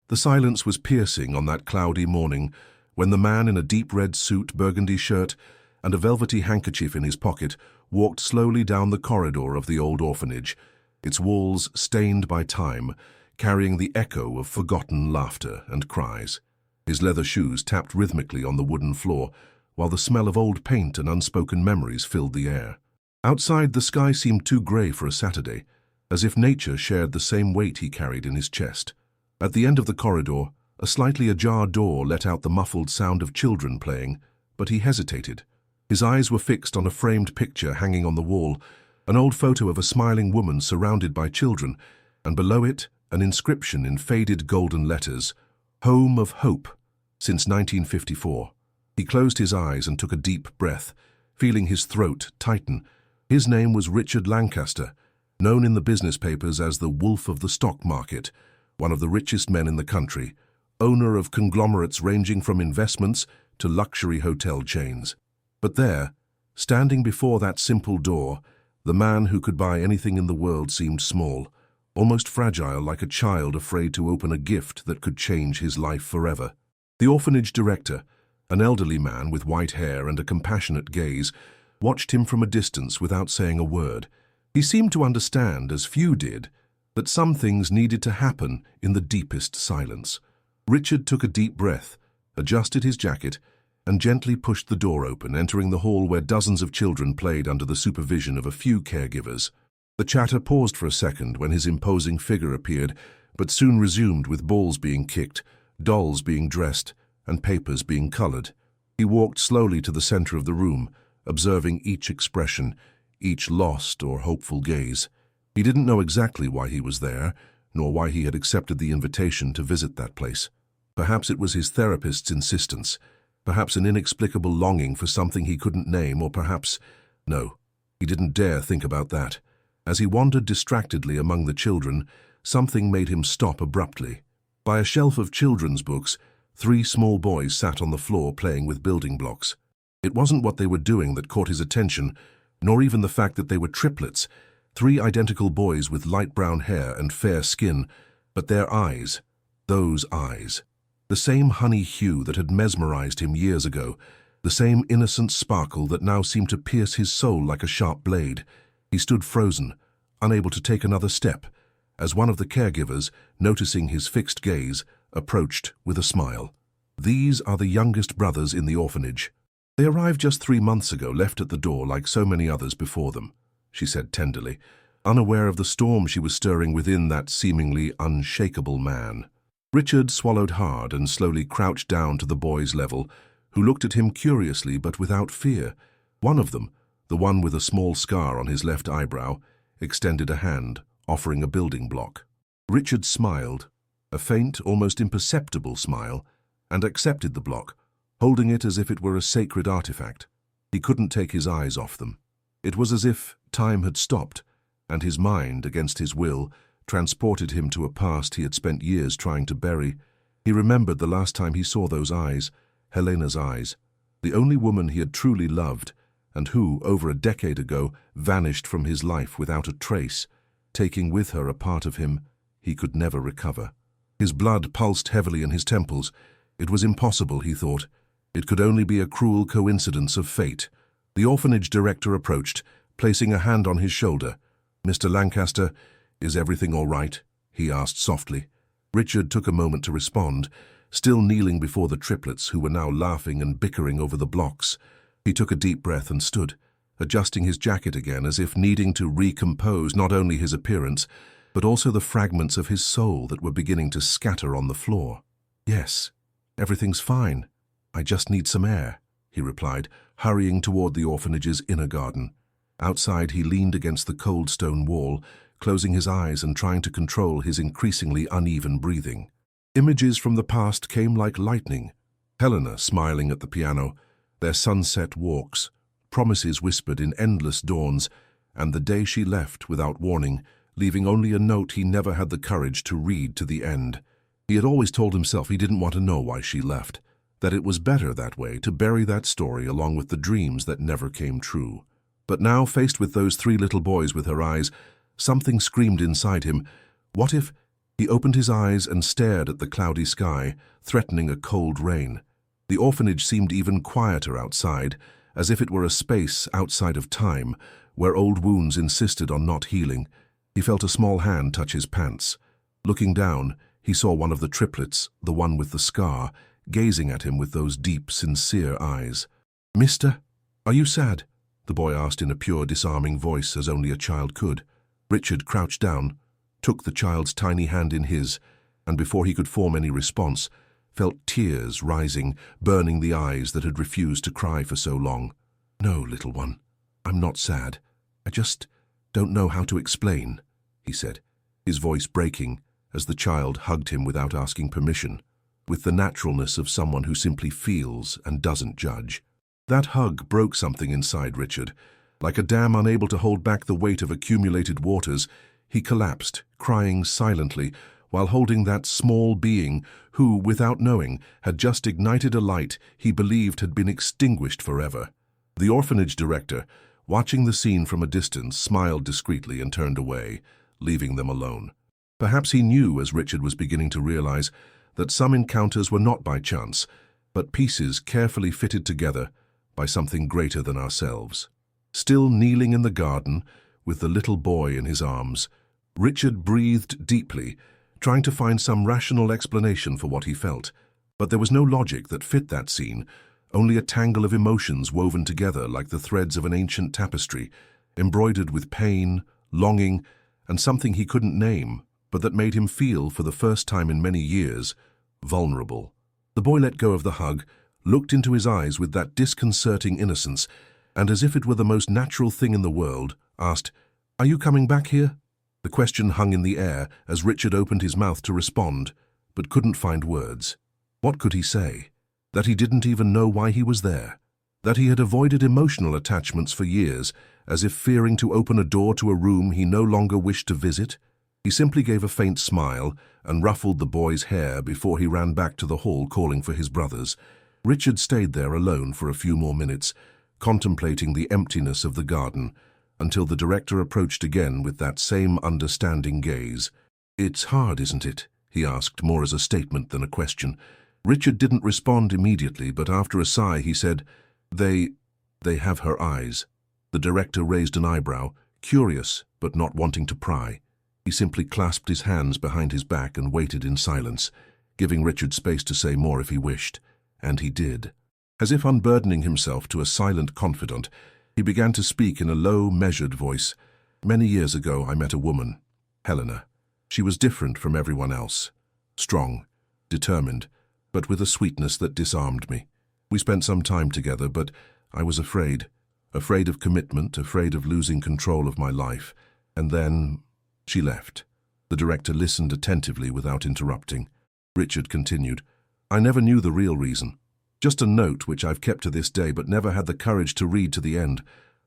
The silence was piercing on that cloudy morning when the man in a deep red suit, burgundy shirt, and a velvety handkerchief in his pocket walked slowly down the corridor of the old orphanage, its walls stained by time, carrying the echo of forgotten laughter and cries. His leather shoes tapped rhythmically on the wooden floor, while the smell of old paint and unspoken memories filled the air. Outside, the sky seemed too grey for a Saturday, as if nature shared the same weight he carried in his chest. At the end of the corridor, a slightly ajar door let out the muffled sound of children playing, but he hesitated. His eyes were fixed on a framed picture hanging on the wall, an old photo of a smiling woman surrounded by children, and below it, an inscription in faded golden letters, "Home of Hope, since 1954. He closed his eyes and took a deep breath, feeling his throat tighten. His name was Richard Lancaster, known in the business papers as the Wolf of the Stock Market, one of the richest men in the country, owner of conglomerates ranging from investments to luxury hotel chains. But there, standing before that simple door, the man who could buy anything in the world seemed small, almost fragile, like a child afraid to open a gift that could change his life forever. The orphanage director, an elderly man with white hair and a compassionate gaze, watched him from a distance without saying a word. He seemed to understand, as few did, that some things needed to happen in the deepest silence. Richard took a deep breath, adjusted his jacket, and gently pushed the door open, entering the hall where dozens of children played under the supervision of a few caregivers. The chatter paused for a second when his imposing figure appeared, but soon resumed with balls being kicked, dolls being dressed, and papers being colored. He walked slowly to the center of the room, observing each expression, each lost or hopeful gaze. He didn't know exactly why he was there, nor why he had accepted the invitation to visit that place. Perhaps it was his therapist's insistence, perhaps an inexplicable longing for something he couldn't name, or perhaps— no, he didn't dare think about that. As he wandered distractedly among the children, something made him stop abruptly. By a shelf of children's books, 3 small boys sat on the floor playing with building blocks. It wasn't what they were doing that caught his attention, nor even the fact that they were triplets, 3 identical boys with light brown hair and fair skin, but their eyes, those eyes, the same honey hue that had mesmerized him years ago, the same innocent sparkle that now seemed to pierce his soul like a sharp blade. He stood frozen, unable to take another step, as one of the caregivers, noticing his fixed gaze, approached with a smile. "These are the youngest brothers in the orphanage. They arrived just 3 months ago, left at the door like so many others before them," she said tenderly, unaware of the storm she was stirring within that seemingly unshakable man. Richard swallowed hard and slowly crouched down to the boy's level, who looked at him curiously but without fear. One of them, the one with a small scar on his left eyebrow, extended a hand, offering a building block. Richard smiled, a faint, almost imperceptible smile, and accepted the block, holding it as if it were a sacred artifact. He couldn't take his eyes off them. It was as if time had stopped, and his mind, against his will, transported him to a past he had spent years trying to bury. He remembered the last time he saw those eyes, Helena's eyes, the only woman he had truly loved, and who, over a decade ago, vanished from his life without a trace, taking with her a part of him he could never recover. His blood pulsed heavily in his temples. It was impossible, he thought. It could only be a cruel coincidence of fate. The orphanage director approached, placing a hand on his shoulder. "Mr. Lancaster, is everything all right?" he asked softly. Richard took a moment to respond, still kneeling before the triplets who were now laughing and bickering over the blocks. He took a deep breath and stood, adjusting his jacket again as if needing to recompose not only his appearance, but also the fragments of his soul that were beginning to scatter on the floor. "Yes, everything's fine. I just need some air," he replied, hurrying toward the orphanage's inner garden. Outside, he leaned against the cold stone wall, closing his eyes and trying to control his increasingly uneven breathing. Images from the past came like lightning. Helena smiling at the piano, their sunset walks, promises whispered in endless dawns, and the day she left without warning, leaving only a note he never had the courage to read to the end. He had always told himself he didn't want to know why she left, that it was better that way, to bury that story along with the dreams that never came true. But now, faced with those 3 little boys with her eyes, something screamed inside him. What if He opened his eyes and stared at the cloudy sky, threatening a cold rain. The orphanage seemed even quieter outside, as if it were a space outside of time, where old wounds insisted on not healing. He felt a small hand touch his pants. Looking down, he saw one of the triplets, the one with the scar, gazing at him with those deep, sincere eyes. "Mister, are you sad?" the boy asked in a pure, disarming voice, as only a child could. Richard crouched down, took the child's tiny hand in his, and before he could form any response, felt tears rising, burning the eyes that had refused to cry for so long. "No, little one, I'm not sad. I just don't know how to explain," he said, his voice breaking as the child hugged him without asking permission, with the naturalness of someone who simply feels and doesn't judge. That hug broke something inside Richard. Like a dam unable to hold back the weight of accumulated waters, he collapsed, crying silently, while holding that small being who, without knowing, had just ignited a light he believed had been extinguished forever. The orphanage director, watching the scene from a distance, smiled discreetly and turned away, leaving them alone. Perhaps he knew, as Richard was beginning to realize, that some encounters were not by chance, but pieces carefully fitted together by something greater than ourselves. Still kneeling in the garden, with the little boy in his arms, Richard breathed deeply, trying to find some rational explanation for what he felt. But there was no logic that fit that scene, only a tangle of emotions woven together like the threads of an ancient tapestry, embroidered with pain, longing, and something he couldn't name, but that made him feel, for the first time in many years, vulnerable. The boy let go of the hug, looked into his eyes with that disconcerting innocence, and as if it were the most natural thing in the world, asked, "Are you coming back here?" The question hung in the air as Richard opened his mouth to respond, but couldn't find words. What could he say? That he didn't even know why he was there? That he had avoided emotional attachments for years, as if fearing to open a door to a room he no longer wished to visit? He simply gave a faint smile and ruffled the boy's hair before he ran back to the hall calling for his brothers. Richard stayed there alone for a few more minutes, contemplating the emptiness of the garden, until the director approached again with that same understanding gaze. "It's hard, isn't it?" he asked, more as a statement than a question. Richard didn't respond immediately, but after a sigh he said, They have her eyes." The director raised an eyebrow, curious but not wanting to pry. He simply clasped his hands behind his back and waited in silence, giving Richard space to say more if he wished. And he did. As if unburdening himself to a silent confidant, he began to speak in a low, measured voice. "Many years ago I met a woman, Helena. She was different from everyone else. Strong, determined, but with a sweetness that disarmed me. We spent some time together, but I was afraid. Afraid of commitment, afraid of losing control of my life. And then she left." The director listened attentively without interrupting. Richard continued, "I never knew the real reason. Just a note which I've kept to this day but never had the courage to read to the end.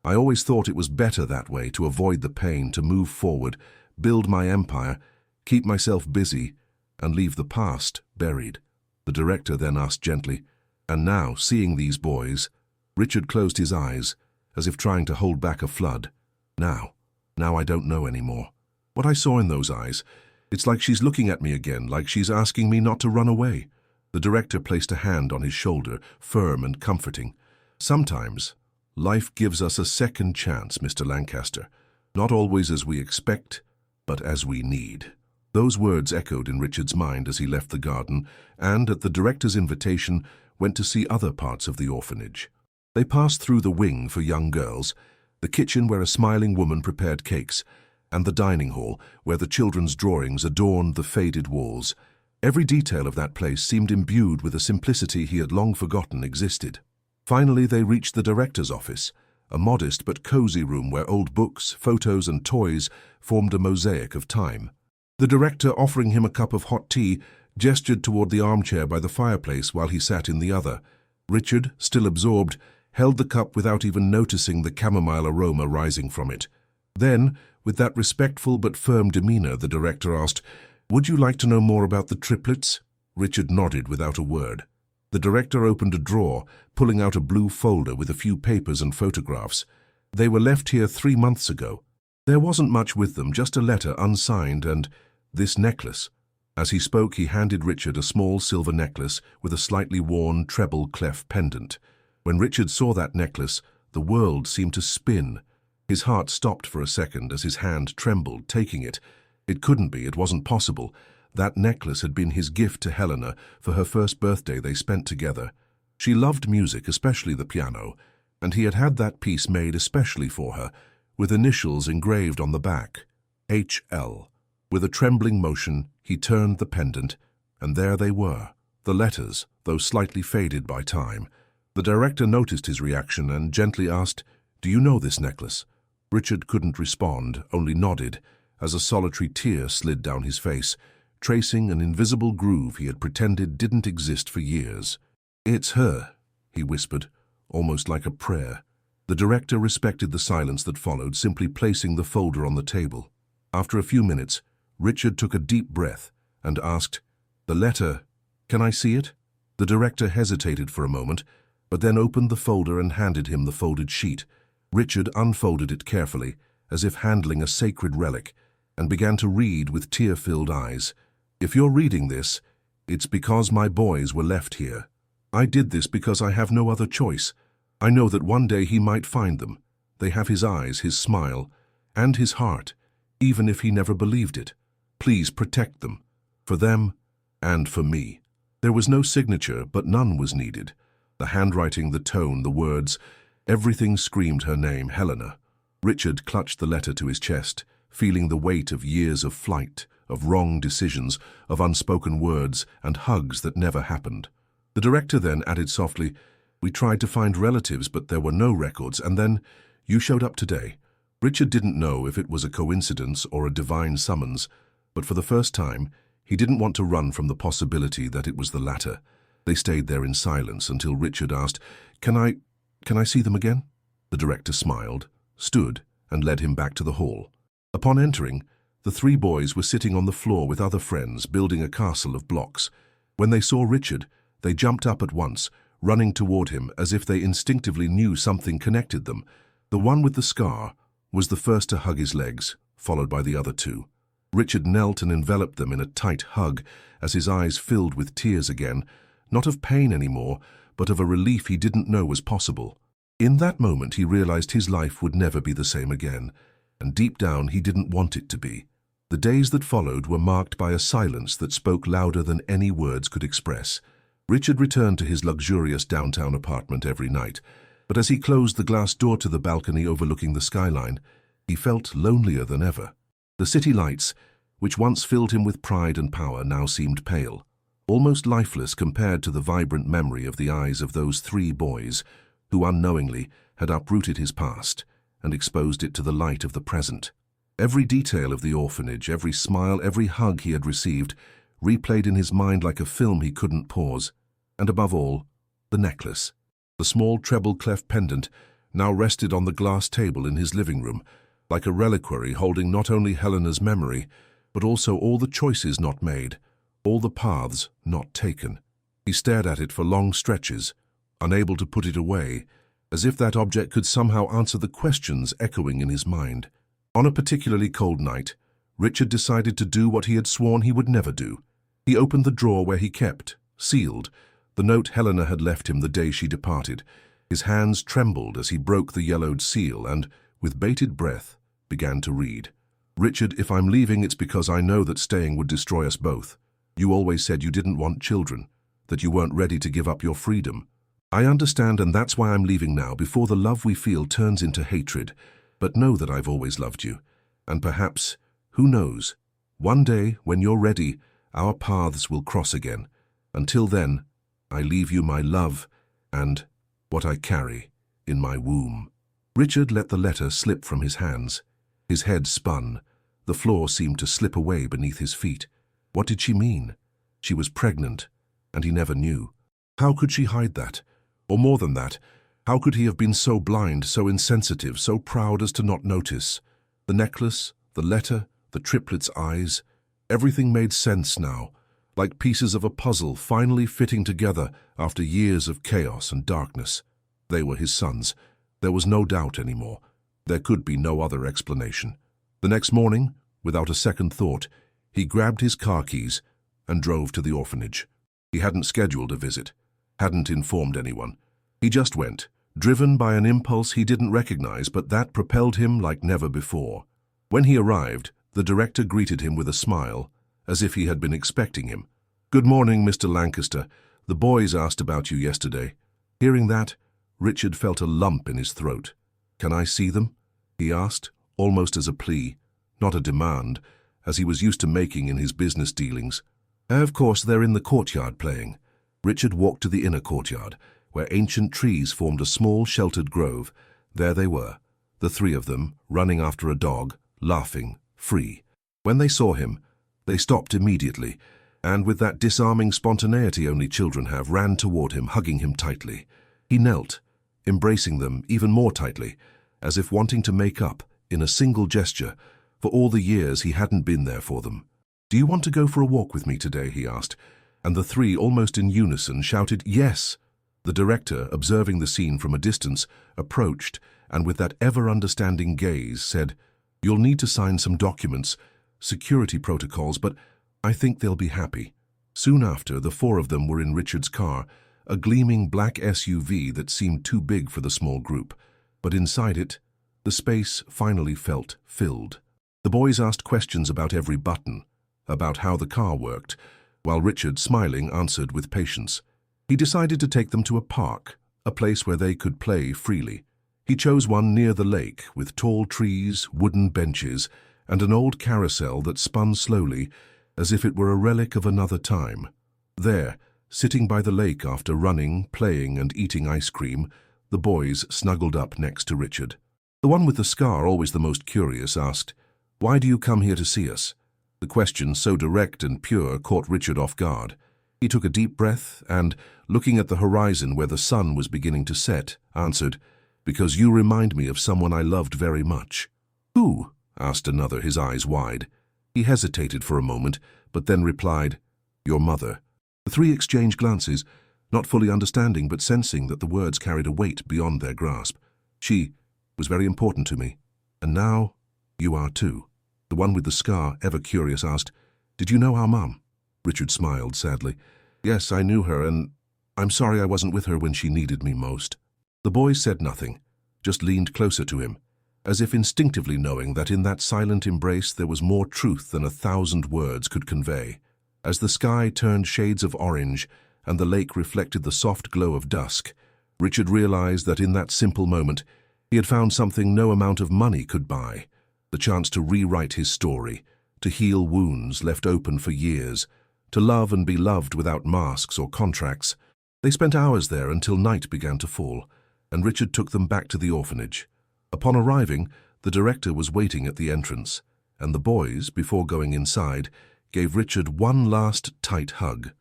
I always thought it was better that way, to avoid the pain, to move forward, build my empire, keep myself busy, and leave the past buried." The director then asked gently, "And now, seeing these boys?" Richard closed his eyes, as if trying to hold back a flood. Now I don't know anymore. What I saw in those eyes, it's like she's looking at me again, like she's asking me not to run away." The director placed a hand on his shoulder, firm and comforting. "Sometimes, life gives us a second chance, Mr. Lancaster. Not always as we expect, but as we need." Those words echoed in Richard's mind as he left the garden and, at the director's invitation, went to see other parts of the orphanage. They passed through the wing for young girls, the kitchen where a smiling woman prepared cakes, and the dining hall where the children's drawings adorned the faded walls. Every detail of that place seemed imbued with a simplicity he had long forgotten existed. Finally, they reached the director's office, a modest but cozy room where old books, photos, and toys formed a mosaic of time. The director, offering him a cup of hot tea, gestured toward the armchair by the fireplace while he sat in the other. Richard, still absorbed, held the cup without even noticing the chamomile aroma rising from it. Then, with that respectful but firm demeanor, the director asked, "Would you like to know more about the triplets?" Richard nodded without a word. The director opened a drawer, pulling out a blue folder with a few papers and photographs. "They were left here 3 months ago. There wasn't much with them, just a letter unsigned and this necklace." As he spoke, he handed Richard a small silver necklace with a slightly worn treble clef pendant. When Richard saw that necklace, the world seemed to spin. His heart stopped for a second as his hand trembled, taking it. It couldn't be, it wasn't possible. That necklace had been his gift to Helena for her first birthday they spent together. She loved music, especially the piano, and he had had that piece made especially for her, with initials engraved on the back, H.L. With a trembling motion, he turned the pendant, and there they were, the letters, though slightly faded by time. The director noticed his reaction and gently asked, "Do you know this necklace?" Richard couldn't respond, only nodded, as a solitary tear slid down his face, tracing an invisible groove he had pretended didn't exist for years. "It's her," he whispered, almost like a prayer. The director respected the silence that followed, simply placing the folder on the table. After a few minutes, Richard took a deep breath and asked, "The letter, can I see it?" The director hesitated for a moment, but then opened the folder and handed him the folded sheet. Richard unfolded it carefully, as if handling a sacred relic, and began to read with tear-filled eyes. "If you're reading this, it's because my boys were left here. I did this because I have no other choice. I know that one day he might find them. They have his eyes, his smile, and his heart, even if he never believed it. Please protect them, for them and for me." There was no signature, but none was needed. The handwriting, the tone, the words, everything screamed her name, Helena. Richard clutched the letter to his chest, feeling the weight of years of flight, of wrong decisions, of unspoken words, and hugs that never happened. The director then added softly, "We tried to find relatives, but there were no records, and then you showed up today." Richard didn't know if it was a coincidence or a divine summons, but for the first time, he didn't want to run from the possibility that it was the latter. They stayed there in silence until Richard asked, Can I see them again?" The director smiled, stood, and led him back to the hall. Upon entering, the three boys were sitting on the floor with other friends, building a castle of blocks. When they saw Richard, they jumped up at once, running toward him as if they instinctively knew something connected them. The one with the scar was the first to hug his legs, followed by the other two. Richard knelt and enveloped them in a tight hug as his eyes filled with tears again, not of pain anymore, but of a relief he didn't know was possible. In that moment he realized his life would never be the same again, and deep down he didn't want it to be. The days that followed were marked by a silence that spoke louder than any words could express. Richard returned to his luxurious downtown apartment every night, but as he closed the glass door to the balcony overlooking the skyline, he felt lonelier than ever. The city lights, which once filled him with pride and power, now seemed pale, almost lifeless compared to the vibrant memory of the eyes of those three boys who unknowingly had uprooted his past and exposed it to the light of the present. Every detail of the orphanage, every smile, every hug he had received, replayed in his mind like a film he couldn't pause. And above all, the necklace. The small treble clef pendant now rested on the glass table in his living room, like a reliquary holding not only Helena's memory, but also all the choices not made, all the paths not taken. He stared at it for long stretches, unable to put it away, as if that object could somehow answer the questions echoing in his mind. On a particularly cold night, Richard decided to do what he had sworn he would never do. He opened the drawer where he kept, sealed, the note Helena had left him the day she departed. His hands trembled as he broke the yellowed seal and, with bated breath, began to read. "Richard, if I'm leaving, it's because I know that staying would destroy us both. You always said you didn't want children, that you weren't ready to give up your freedom. I understand, and that's why I'm leaving now, before the love we feel turns into hatred. But know that I've always loved you. And perhaps, who knows, one day, when you're ready, our paths will cross again. Until then, I leave you my love and what I carry in my womb." Richard let the letter slip from his hands. His head spun. The floor seemed to slip away beneath his feet. What did she mean? She was pregnant, and he never knew. How could she hide that? Or more than that, how could he have been so blind, so insensitive, so proud as to not notice? The necklace, the letter, the triplets' eyes, everything made sense now, like pieces of a puzzle finally fitting together after years of chaos and darkness. They were his sons. There was no doubt anymore. There could be no other explanation. The next morning, without a second thought, he grabbed his car keys, and drove to the orphanage. He hadn't scheduled a visit, hadn't informed anyone. He just went, driven by an impulse he didn't recognize, but that propelled him like never before. When he arrived, the director greeted him with a smile, as if he had been expecting him. "Good morning, Mr. Lancaster. The boys asked about you yesterday." Hearing that, Richard felt a lump in his throat. "Can I see them?" he asked, almost as a plea, not a demand, as he was used to making in his business dealings. "Of course, they're in the courtyard playing." Richard walked to the inner courtyard, where ancient trees formed a small sheltered grove. There they were, the three of them, running after a dog, laughing, free. When they saw him, they stopped immediately, and with that disarming spontaneity only children have, ran toward him, hugging him tightly. He knelt, embracing them even more tightly, as if wanting to make up, in a single gesture, for all the years he hadn't been there for them. "Do you want to go for a walk with me today?" he asked, and the three, almost in unison, shouted, "Yes!" The director, observing the scene from a distance, approached, and with that ever-understanding gaze, said, "You'll need to sign some documents, security protocols, but I think they'll be happy." Soon after, the four of them were in Richard's car, a gleaming black SUV that seemed too big for the small group. But inside it, the space finally felt filled. The boys asked questions about every button, about how the car worked, while Richard, smiling, answered with patience. He decided to take them to a park, a place where they could play freely. He chose one near the lake, with tall trees, wooden benches, and an old carousel that spun slowly, as if it were a relic of another time. There, sitting by the lake after running, playing, and eating ice cream, the boys snuggled up next to Richard. The one with the scar, always the most curious, asked, "Why do you come here to see us?" The question, so direct and pure, caught Richard off guard. He took a deep breath and, looking at the horizon where the sun was beginning to set, answered, "Because you remind me of someone I loved very much." "Who?" asked another, his eyes wide. He hesitated for a moment, but then replied, "Your mother." The three exchanged glances, not fully understanding but sensing that the words carried a weight beyond their grasp. "She was very important to me, and now you are too." The one with the scar, ever curious, asked, "Did you know our mum?" Richard smiled sadly. "Yes, I knew her, and I'm sorry I wasn't with her when she needed me most." The boys said nothing, just leaned closer to him, as if instinctively knowing that in that silent embrace there was more truth than 1,000 words could convey. As the sky turned shades of orange and the lake reflected the soft glow of dusk, Richard realized that in that simple moment he had found something no amount of money could buy, the chance to rewrite his story, to heal wounds left open for years, to love and be loved without masks or contracts. They spent hours there until night began to fall, and Richard took them back to the orphanage. Upon arriving, the director was waiting at the entrance, and the boys, before going inside, gave Richard one last tight hug.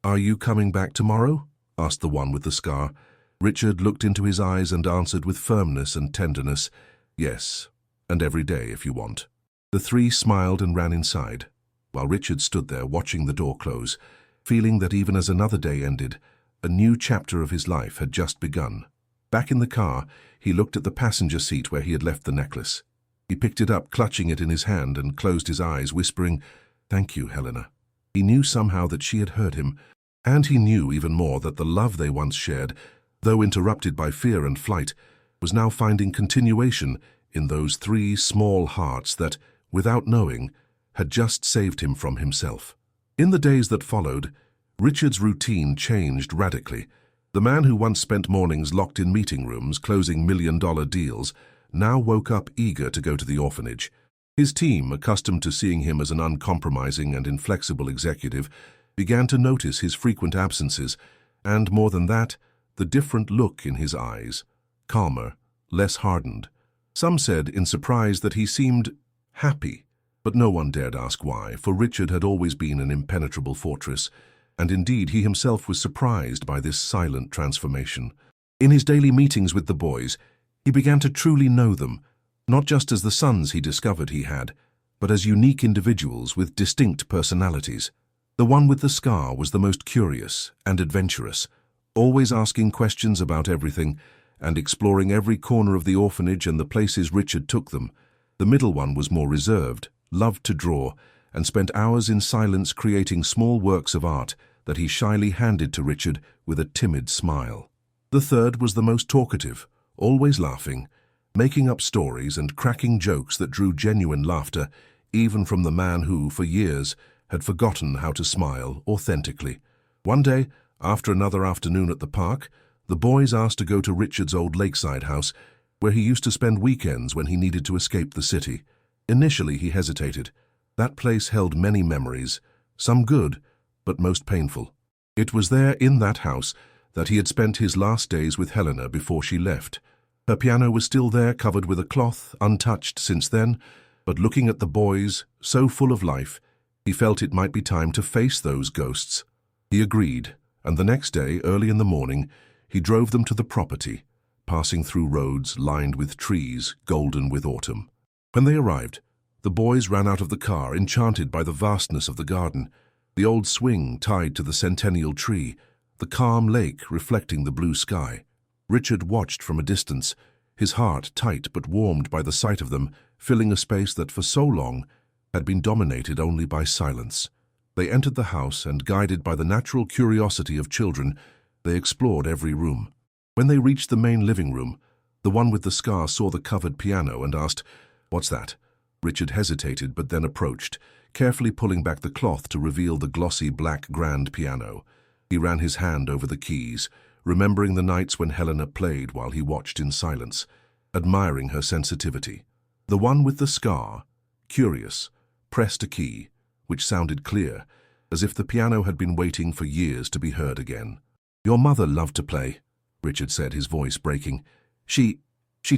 "Are you coming back tomorrow?" asked the one with the scar. Richard looked into his eyes and answered with firmness and tenderness, "Yes, and every day if you want." The three smiled and ran inside, while Richard stood there watching the door close, feeling that even as another day ended, a new chapter of his life had just begun. Back in the car, he looked at the passenger seat where he had left the necklace. He picked it up, clutching it in his hand, and closed his eyes, whispering, "Thank you, Helena." He knew somehow that she had heard him, and he knew even more that the love they once shared, though interrupted by fear and flight, was now finding continuation in those three small hearts that, without knowing, had just saved him from himself. In the days that followed, Richard's routine changed radically. The man who once spent mornings locked in meeting rooms closing million-dollar deals now woke up eager to go to the orphanage. His team, accustomed to seeing him as an uncompromising and inflexible executive, began to notice his frequent absences, and more than that, the different look in his eyes, calmer, less hardened. Some said in surprise that he seemed happy, but no one dared ask why, for Richard had always been an impenetrable fortress, and indeed he himself was surprised by this silent transformation. In his daily meetings with the boys, he began to truly know them, not just as the sons he discovered he had, but as unique individuals with distinct personalities. The one with the scar was the most curious and adventurous, always asking questions about everything and exploring every corner of the orphanage and the places Richard took them. The middle one was more reserved, loved to draw, and spent hours in silence creating small works of art that he shyly handed to Richard with a timid smile. The third was the most talkative, always laughing, making up stories and cracking jokes that drew genuine laughter, even from the man who, for years, had forgotten how to smile authentically. One day, after another afternoon at the park, the boys asked to go to Richard's old lakeside house, where he used to spend weekends when he needed to escape the city. Initially, he hesitated. That place held many memories, some good, but most painful. It was there, in that house, that he had spent his last days with Helena before she left. Her piano was still there, covered with a cloth, untouched since then, but looking at the boys, so full of life, he felt it might be time to face those ghosts. He agreed, and the next day, early in the morning, he drove them to the property, passing through roads lined with trees, golden with autumn. When they arrived, the boys ran out of the car, enchanted by the vastness of the garden, the old swing tied to the centennial tree, the calm lake reflecting the blue sky. Richard watched from a distance, his heart tight but warmed by the sight of them, filling a space that for so long had been dominated only by silence. They entered the house and, guided by the natural curiosity of children, they explored every room. When they reached the main living room, the one with the scar saw the covered piano and asked, "What's that?" Richard hesitated but then approached, carefully pulling back the cloth to reveal the glossy black grand piano. He ran his hand over the keys, remembering the nights when Helena played while he watched in silence, admiring her sensitivity. The one with the scar, curious, pressed a key, which sounded clear, as if the piano had been waiting for years to be heard again. "Your mother loved to play," Richard said, his voice breaking. She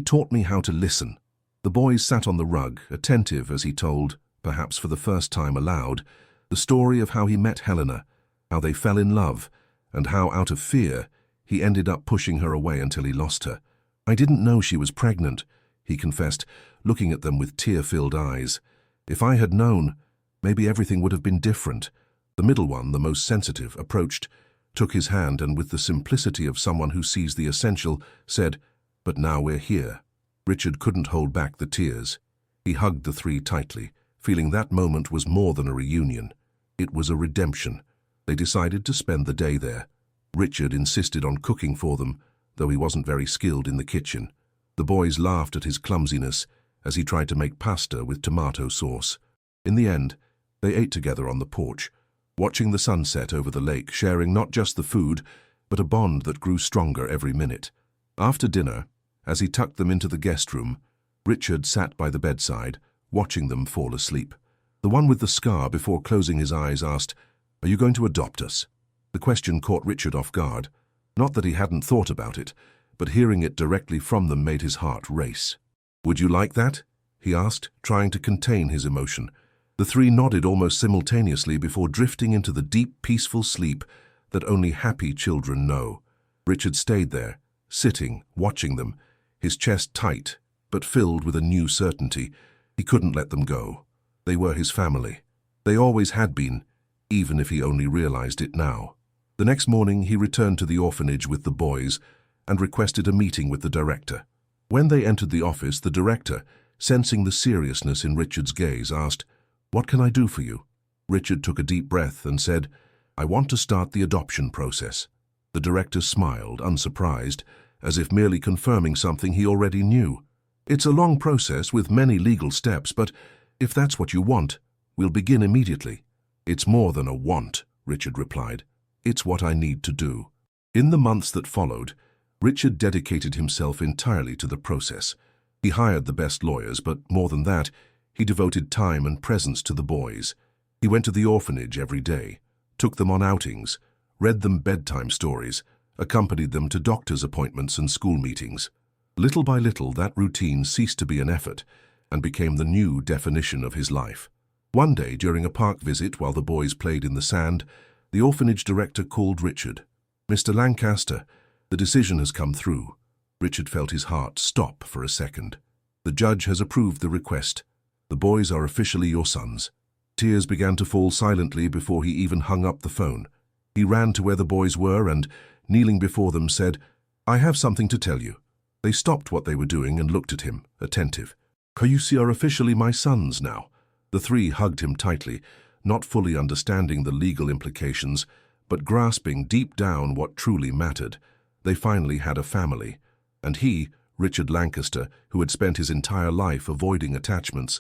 taught me how to listen." The boys sat on the rug, attentive as he told, perhaps for the first time aloud, the story of how he met Helena, how they fell in love, and how, out of fear, he ended up pushing her away until he lost her. "I didn't know she was pregnant," he confessed, looking at them with tear-filled eyes. "If I had known, maybe everything would have been different." The middle one, the most sensitive, approached, took his hand, and with the simplicity of someone who sees the essential, said, "But now we're here." Richard couldn't hold back the tears. He hugged the three tightly, feeling that moment was more than a reunion. It was a redemption. They decided to spend the day there. Richard insisted on cooking for them, though he wasn't very skilled in the kitchen. The boys laughed at his clumsiness as he tried to make pasta with tomato sauce. In the end, they ate together on the porch, watching the sunset over the lake, sharing not just the food, but a bond that grew stronger every minute. After dinner, as he tucked them into the guest room, Richard sat by the bedside, watching them fall asleep. The one with the scar, before closing his eyes, asked, "Are you going to adopt us?" The question caught Richard off guard. Not that he hadn't thought about it, but hearing it directly from them made his heart race. "Would you like that?" he asked, trying to contain his emotion. The three nodded almost simultaneously before drifting into the deep, peaceful sleep that only happy children know. Richard stayed there, sitting, watching them, his chest tight, but filled with a new certainty. He couldn't let them go. They were his family. They always had been, even if he only realized it now. The next morning, he returned to the orphanage with the boys and requested a meeting with the director. When they entered the office, the director, sensing the seriousness in Richard's gaze, asked, "What can I do for you?" Richard took a deep breath and said, "I want to start the adoption process." The director smiled, unsurprised, as if merely confirming something he already knew. "It's a long process with many legal steps, but if that's what you want, we'll begin immediately." "It's more than a want," Richard replied. "It's what I need to do." In the months that followed, Richard dedicated himself entirely to the process. He hired the best lawyers, but more than that, he devoted time and presence to the boys. He went to the orphanage every day, took them on outings, read them bedtime stories, accompanied them to doctor's appointments and school meetings. Little by little, that routine ceased to be an effort and became the new definition of his life. One day, during a park visit while the boys played in the sand, the orphanage director called Richard. "Mr. Lancaster, the decision has come through." Richard felt his heart stop for a second. "The judge has approved the request. The boys are officially your sons." Tears began to fall silently before he even hung up the phone. He ran to where the boys were and, kneeling before them, said, "I have something to tell you." They stopped what they were doing and looked at him, attentive. "You are officially my sons now. The three hugged him tightly, not fully understanding the legal implications, but grasping deep down what truly mattered. They finally had a family. And he, Richard Lancaster, who had spent his entire life avoiding attachments,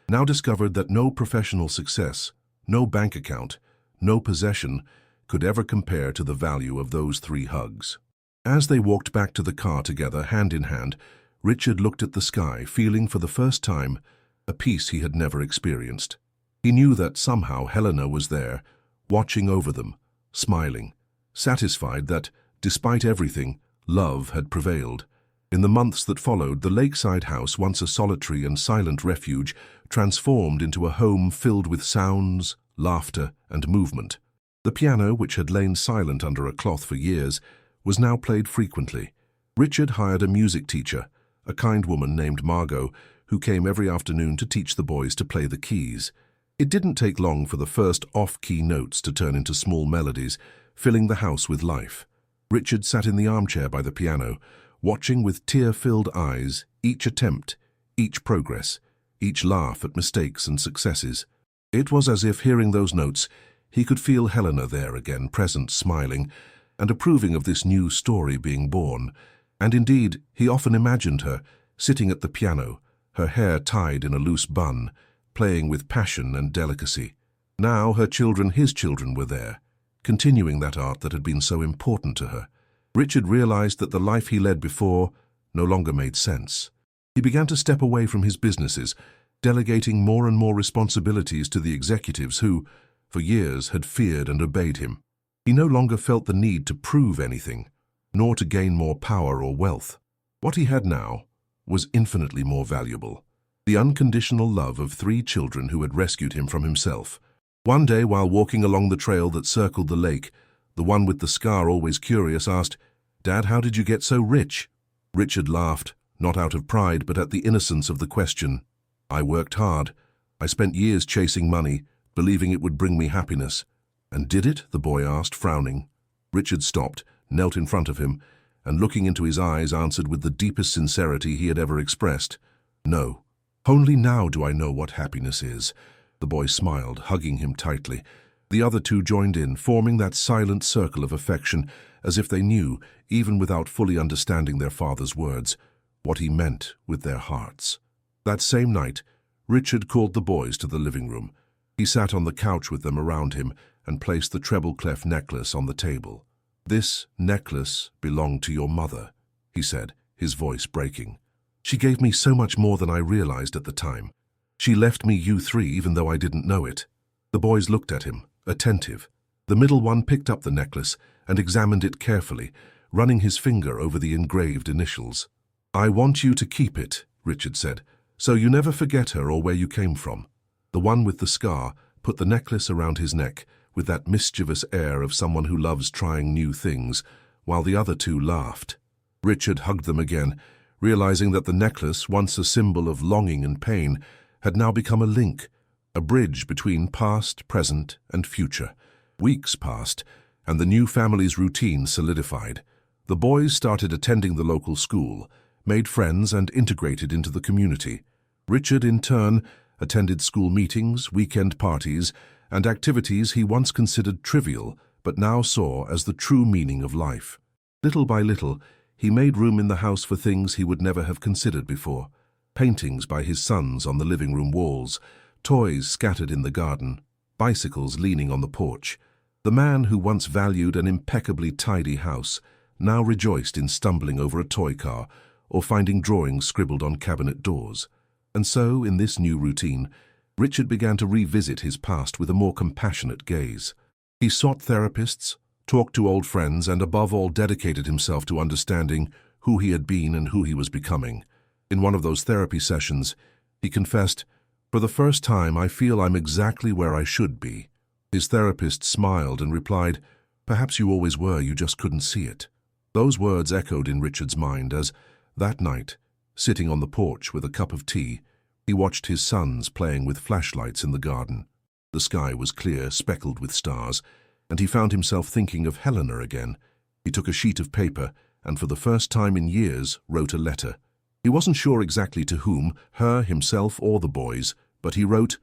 now discovered that no professional success, no bank account, no possession could ever compare to the value of those 3 hugs. As they walked back to the car together, hand in hand, Richard looked at the sky, feeling for the first time a peace he had never experienced. He knew that somehow Helena was there, watching over them, smiling, satisfied that, despite everything, love had prevailed. In the months that followed, the lakeside house, once a solitary and silent refuge, transformed into a home filled with sounds, laughter, and movement. The piano, which had lain silent under a cloth for years, was now played frequently. Richard hired a music teacher, a kind woman named Margot, who came every afternoon to teach the boys to play the keys. It didn't take long for the first off-key notes to turn into small melodies, filling the house with life. Richard sat in the armchair by the piano, watching with tear-filled eyes each attempt, each progress, each laugh at mistakes and successes. It was as if, hearing those notes, he could feel Helena there again, present, smiling, and approving of this new story being born. And indeed, he often imagined her, sitting at the piano, her hair tied in a loose bun, playing with passion and delicacy. Now her children, his children, were there, continuing that art that had been so important to her. Richard realized that the life he led before no longer made sense. He began to step away from his businesses, delegating more and more responsibilities to the executives who, for years, had feared and obeyed him. He no longer felt the need to prove anything, nor to gain more power or wealth. What he had now was infinitely more valuable: the unconditional love of 3 children who had rescued him from himself. One day, while walking along the trail that circled the lake, the one with the scar, always curious, asked, "Dad, how did you get so rich?" Richard laughed, not out of pride, but at the innocence of the question. "I worked hard. I spent years chasing money, believing it would bring me happiness." "And did it?" the boy asked, frowning. Richard stopped, knelt in front of him, and looking into his eyes, answered with the deepest sincerity he had ever expressed, "No. Only now do I know what happiness is." The boy smiled, hugging him tightly. The other 2 joined in, forming that silent circle of affection, as if they knew, even without fully understanding their father's words, what he meant with their hearts. That same night, Richard called the boys to the living room. He sat on the couch with them around him and placed the treble-clef necklace on the table. "This necklace belonged to your mother," he said, his voice breaking. "She gave me so much more than I realized at the time. She left me you 3 even though I didn't know it." The boys looked at him, attentive. The middle one picked up the necklace and examined it carefully, running his finger over the engraved initials. "I want you to keep it," Richard said, "so you never forget her or where you came from." The one with the scar put the necklace around his neck with that mischievous air of someone who loves trying new things, while the other 2 laughed. Richard hugged them again, realizing that the necklace, once a symbol of longing and pain, had now become a link, a bridge between past, present, and future. Weeks passed, and the new family's routine solidified. The boys started attending the local school, made friends, and integrated into the community. Richard, in turn, attended school meetings, weekend parties, and activities he once considered trivial, but now saw as the true meaning of life. Little by little, he made room in the house for things he would never have considered before. Paintings by his sons on the living room walls, toys scattered in the garden, bicycles leaning on the porch. The man who once valued an impeccably tidy house now rejoiced in stumbling over a toy car or finding drawings scribbled on cabinet doors. And so, in this new routine, Richard began to revisit his past with a more compassionate gaze. He sought therapists, talked to old friends, and above all dedicated himself to understanding who he had been and who he was becoming. In one of those therapy sessions, he confessed, "For the first time, I feel I'm exactly where I should be." His therapist smiled and replied, "Perhaps you always were, you just couldn't see it." Those words echoed in Richard's mind as, that night, sitting on the porch with a cup of tea, he watched his sons playing with flashlights in the garden. The sky was clear, speckled with stars, and he found himself thinking of Helena again. He took a sheet of paper and, for the first time in years, wrote a letter. He wasn't sure exactly to whom, her, himself, or the boys, but he wrote,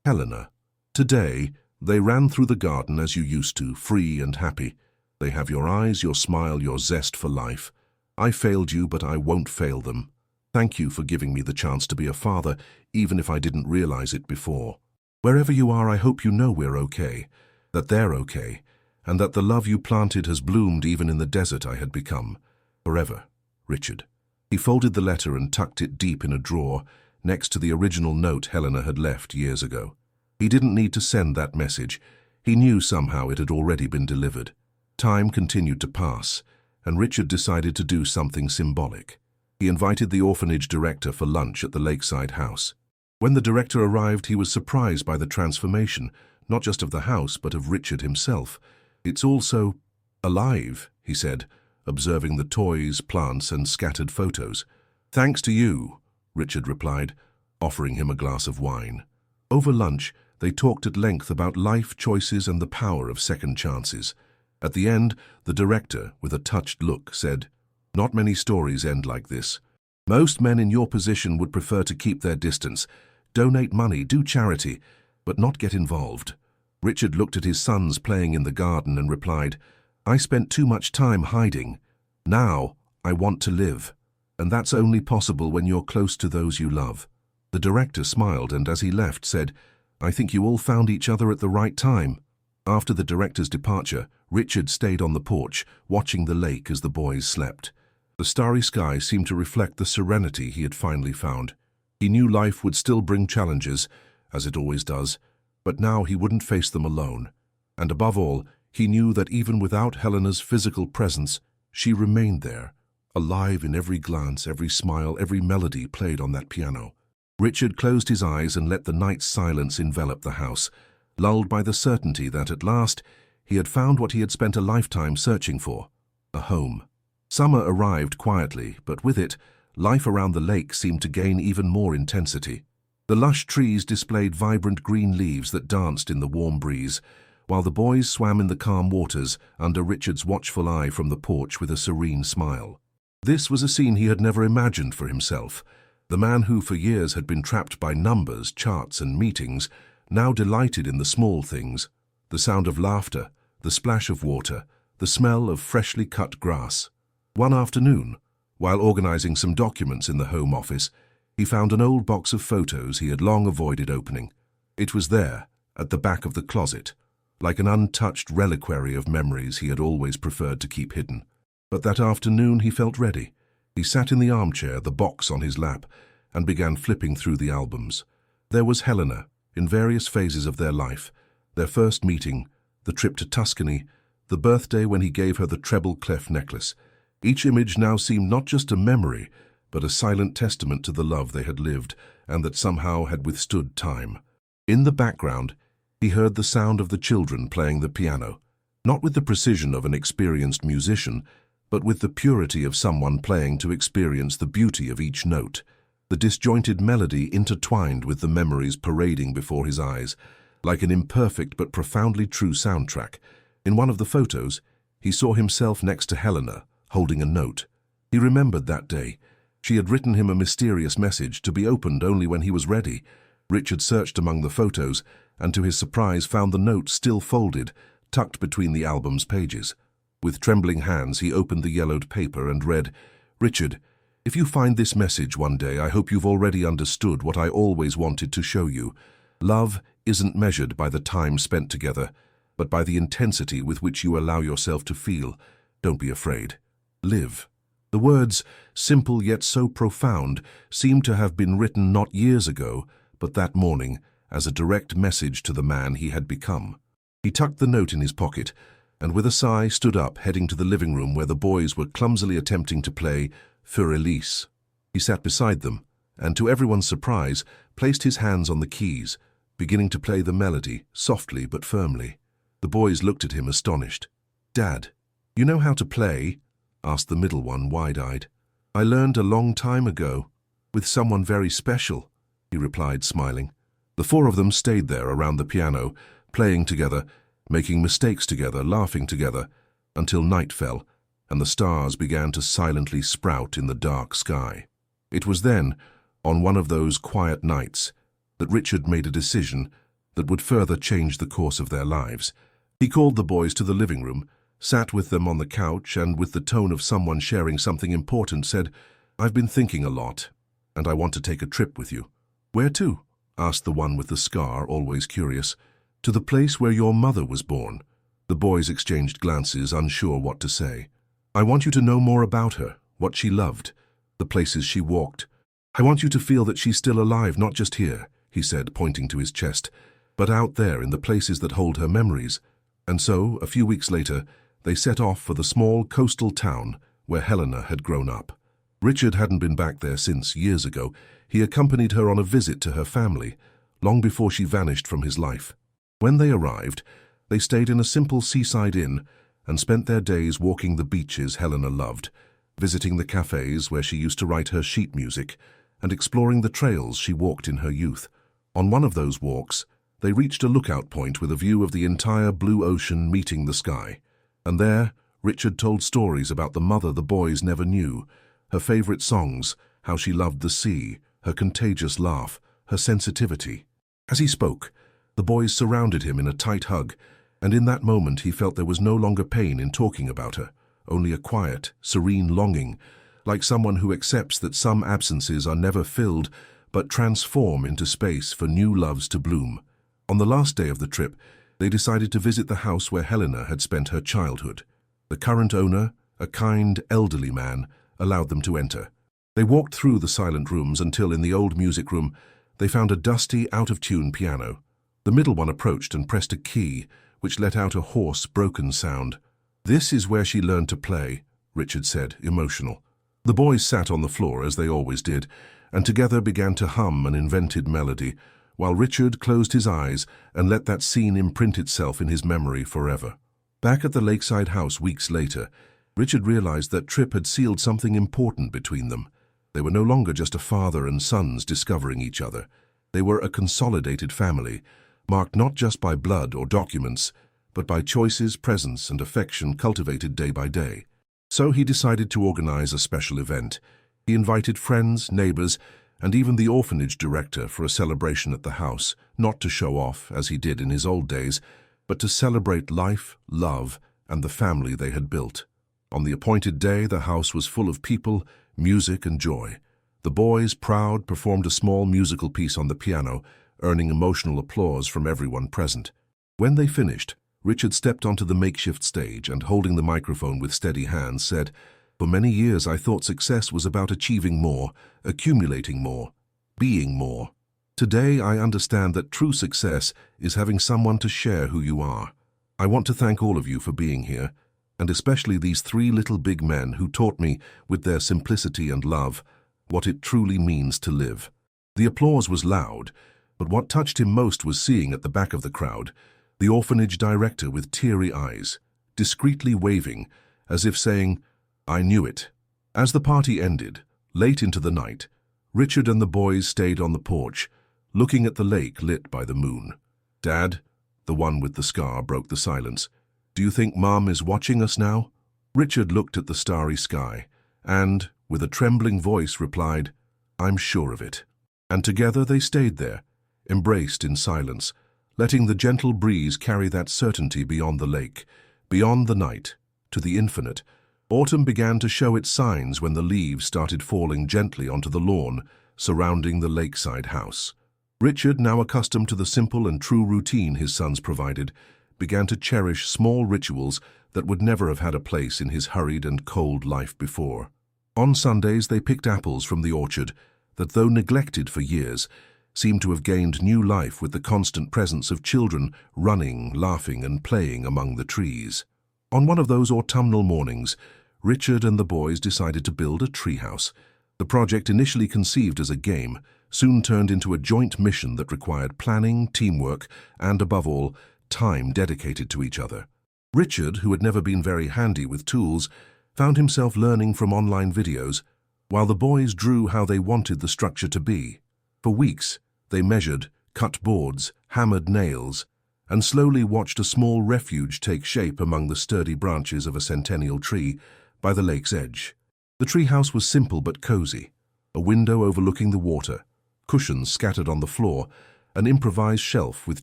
Helena. Today, they ran through the garden as you used to, free and happy. They have your eyes, your smile, your zest for life. I failed you, but I won't fail them. Thank you for giving me the chance to be a father, even if I didn't realize it before. Wherever you are, I hope you know we're okay, that they're okay, and that the love you planted has bloomed even in the desert I had become. Forever, Richard. He folded the letter and tucked it deep in a drawer, next to the original note Helena had left years ago. He didn't need to send that message. He knew somehow it had already been delivered. Time continued to pass, and Richard decided to do something symbolic. He invited the orphanage director for lunch at the lakeside house. When the director arrived, he was surprised by the transformation, not just of the house, but of Richard himself. "It's all so alive," he said, observing the toys, plants, and scattered photos. "Thanks to you," Richard replied, offering him a glass of wine. Over lunch, they talked at length about life choices and the power of second chances. At the end, the director, with a touched look, said, "Not many stories end like this. Most men in your position would prefer to keep their distance, donate money, do charity, but not get involved." Richard looked at his sons playing in the garden and replied, "I spent too much time hiding. Now I want to live. And that's only possible when you're close to those you love." The director smiled and, as he left, said, "I think you all found each other at the right time." After the director's departure, Richard stayed on the porch, watching the lake as the boys slept. The starry sky seemed to reflect the serenity he had finally found. He knew life would still bring challenges, as it always does, but now he wouldn't face them alone. And above all, he knew that even without Helena's physical presence, she remained there, alive in every glance, every smile, every melody played on that piano. Richard closed his eyes and let the night's silence envelop the house, lulled by the certainty that at last he had found what he had spent a lifetime searching for, a home. Summer arrived quietly, but with it, life around the lake seemed to gain even more intensity. The lush trees displayed vibrant green leaves that danced in the warm breeze, while the boys swam in the calm waters under Richard's watchful eye from the porch with a serene smile. This was a scene he had never imagined for himself. The man who for years had been trapped by numbers, charts, and meetings now delighted in the small things, the sound of laughter, the splash of water, the smell of freshly cut grass. One afternoon, while organizing some documents in the Home Office, he found an old box of photos he had long avoided opening. It was there, at the back of the closet, like an untouched reliquary of memories he had always preferred to keep hidden. But that afternoon he felt ready. He sat in the armchair, the box on his lap, and began flipping through the albums. There was Helena, in various phases of their life, their first meeting, the trip to Tuscany, the birthday when he gave her the treble clef necklace. Each image now seemed not just a memory, but a silent testament to the love they had lived and that somehow had withstood time. In the background, he heard the sound of the children playing the piano, not with the precision of an experienced musician, but with the purity of someone playing to experience the beauty of each note. The disjointed melody intertwined with the memories parading before his eyes, like an imperfect but profoundly true soundtrack. In one of the photos, he saw himself next to Helena, holding a note. He remembered that day. She had written him a mysterious message to be opened only when he was ready. Richard searched among the photos, and to his surprise found the note still folded, tucked between the album's pages. With trembling hands, he opened the yellowed paper and read, "Richard, if you find this message one day, I hope you've already understood what I always wanted to show you. Love isn't measured by the time spent together, but by the intensity with which you allow yourself to feel. Don't be afraid. Live." The words, simple yet so profound, seemed to have been written not years ago, but that morning, as a direct message to the man he had become. He tucked the note in his pocket, and with a sigh stood up, heading to the living room where the boys were clumsily attempting to play Für Elise. He sat beside them, and to everyone's surprise, placed his hands on the keys, beginning to play the melody, softly but firmly. The boys looked at him astonished. "Dad, you know how to play?" asked the middle one, wide-eyed. "I learned a long time ago, with someone very special," he replied, smiling. The four of them stayed there around the piano, playing together, making mistakes together, laughing together, until night fell, and the stars began to silently sprout in the dark sky. It was then, on one of those quiet nights, that Richard made a decision, that would further change the course of their lives. He called the boys to the living room, sat with them on the couch, and with the tone of someone sharing something important said, "I've been thinking a lot, and I want to take a trip with you." "Where to?" asked the one with the scar, always curious. "To the place where your mother was born." The boys exchanged glances, unsure what to say. "I want you to know more about her, what she loved, the places she walked. I want you to feel that she's still alive, not just here," he said, pointing to his chest, "but out there in the places that hold her memories." And so, a few weeks later, they set off for the small coastal town where Helena had grown up. Richard hadn't been back there since, years ago. He accompanied her on a visit to her family, long before she vanished from his life. When they arrived, they stayed in a simple seaside inn and spent their days walking the beaches Helena loved, visiting the cafes where she used to write her sheet music, and exploring the trails she walked in her youth. On one of those walks, they reached a lookout point with a view of the entire blue ocean meeting the sky. And there, Richard told stories about the mother the boys never knew, her favorite songs, how she loved the sea, her contagious laugh, her sensitivity. As he spoke, the boys surrounded him in a tight hug, and in that moment he felt there was no longer pain in talking about her, only a quiet, serene longing, like someone who accepts that some absences are never filled but transform into space for new loves to bloom. On the last day of the trip, they decided to visit the house where Helena had spent her childhood. The current owner, a kind, elderly man, allowed them to enter. They walked through the silent rooms until, in the old music room, they found a dusty, out-of-tune piano. The middle one approached and pressed a key, which let out a hoarse, broken sound. "This is where she learned to play," Richard said, emotional. The boys sat on the floor, as they always did, and together began to hum an invented melody, while Richard closed his eyes and let that scene imprint itself in his memory forever. Back at the lakeside house weeks later, Richard realized that Tripp had sealed something important between them. They were no longer just a father and sons discovering each other. They were a consolidated family, marked not just by blood or documents, but by choices, presence, and affection cultivated day by day. So he decided to organize a special event. He invited friends, neighbors, and even the orphanage director for a celebration at the house, not to show off, as he did in his old days, but to celebrate life, love, and the family they had built. On the appointed day, the house was full of people, music, and joy. The boys, proud, performed a small musical piece on the piano, earning emotional applause from everyone present. When they finished, Richard stepped onto the makeshift stage and, holding the microphone with steady hands, said, "For many years I thought success was about achieving more, accumulating more, being more. Today I understand that true success is having someone to share who you are. I want to thank all of you for being here, and especially these three little big men who taught me, with their simplicity and love, what it truly means to live." The applause was loud, but what touched him most was seeing at the back of the crowd the orphanage director with teary eyes, discreetly waving, as if saying, "I knew it." As the party ended, late into the night, Richard and the boys stayed on the porch, looking at the lake lit by the moon. "Dad," the one with the scar broke the silence, "do you think Mom is watching us now?" Richard looked at the starry sky and, with a trembling voice, replied, "I'm sure of it." And together they stayed there, embraced in silence, letting the gentle breeze carry that certainty beyond the lake, beyond the night, to the infinite. Autumn began to show its signs when the leaves started falling gently onto the lawn surrounding the lakeside house. Richard, now accustomed to the simple and true routine his sons provided, began to cherish small rituals that would never have had a place in his hurried and cold life before. On Sundays they picked apples from the orchard that, though neglected for years, seemed to have gained new life with the constant presence of children running, laughing, and playing among the trees. On one of those autumnal mornings, Richard and the boys decided to build a treehouse. The project, initially conceived as a game, soon turned into a joint mission that required planning, teamwork, and, above all, time dedicated to each other. Richard, who had never been very handy with tools, found himself learning from online videos, while the boys drew how they wanted the structure to be. For weeks, they measured, cut boards, hammered nails, and slowly watched a small refuge take shape among the sturdy branches of a centennial tree by the lake's edge. The treehouse was simple but cozy, a window overlooking the water, cushions scattered on the floor, an improvised shelf with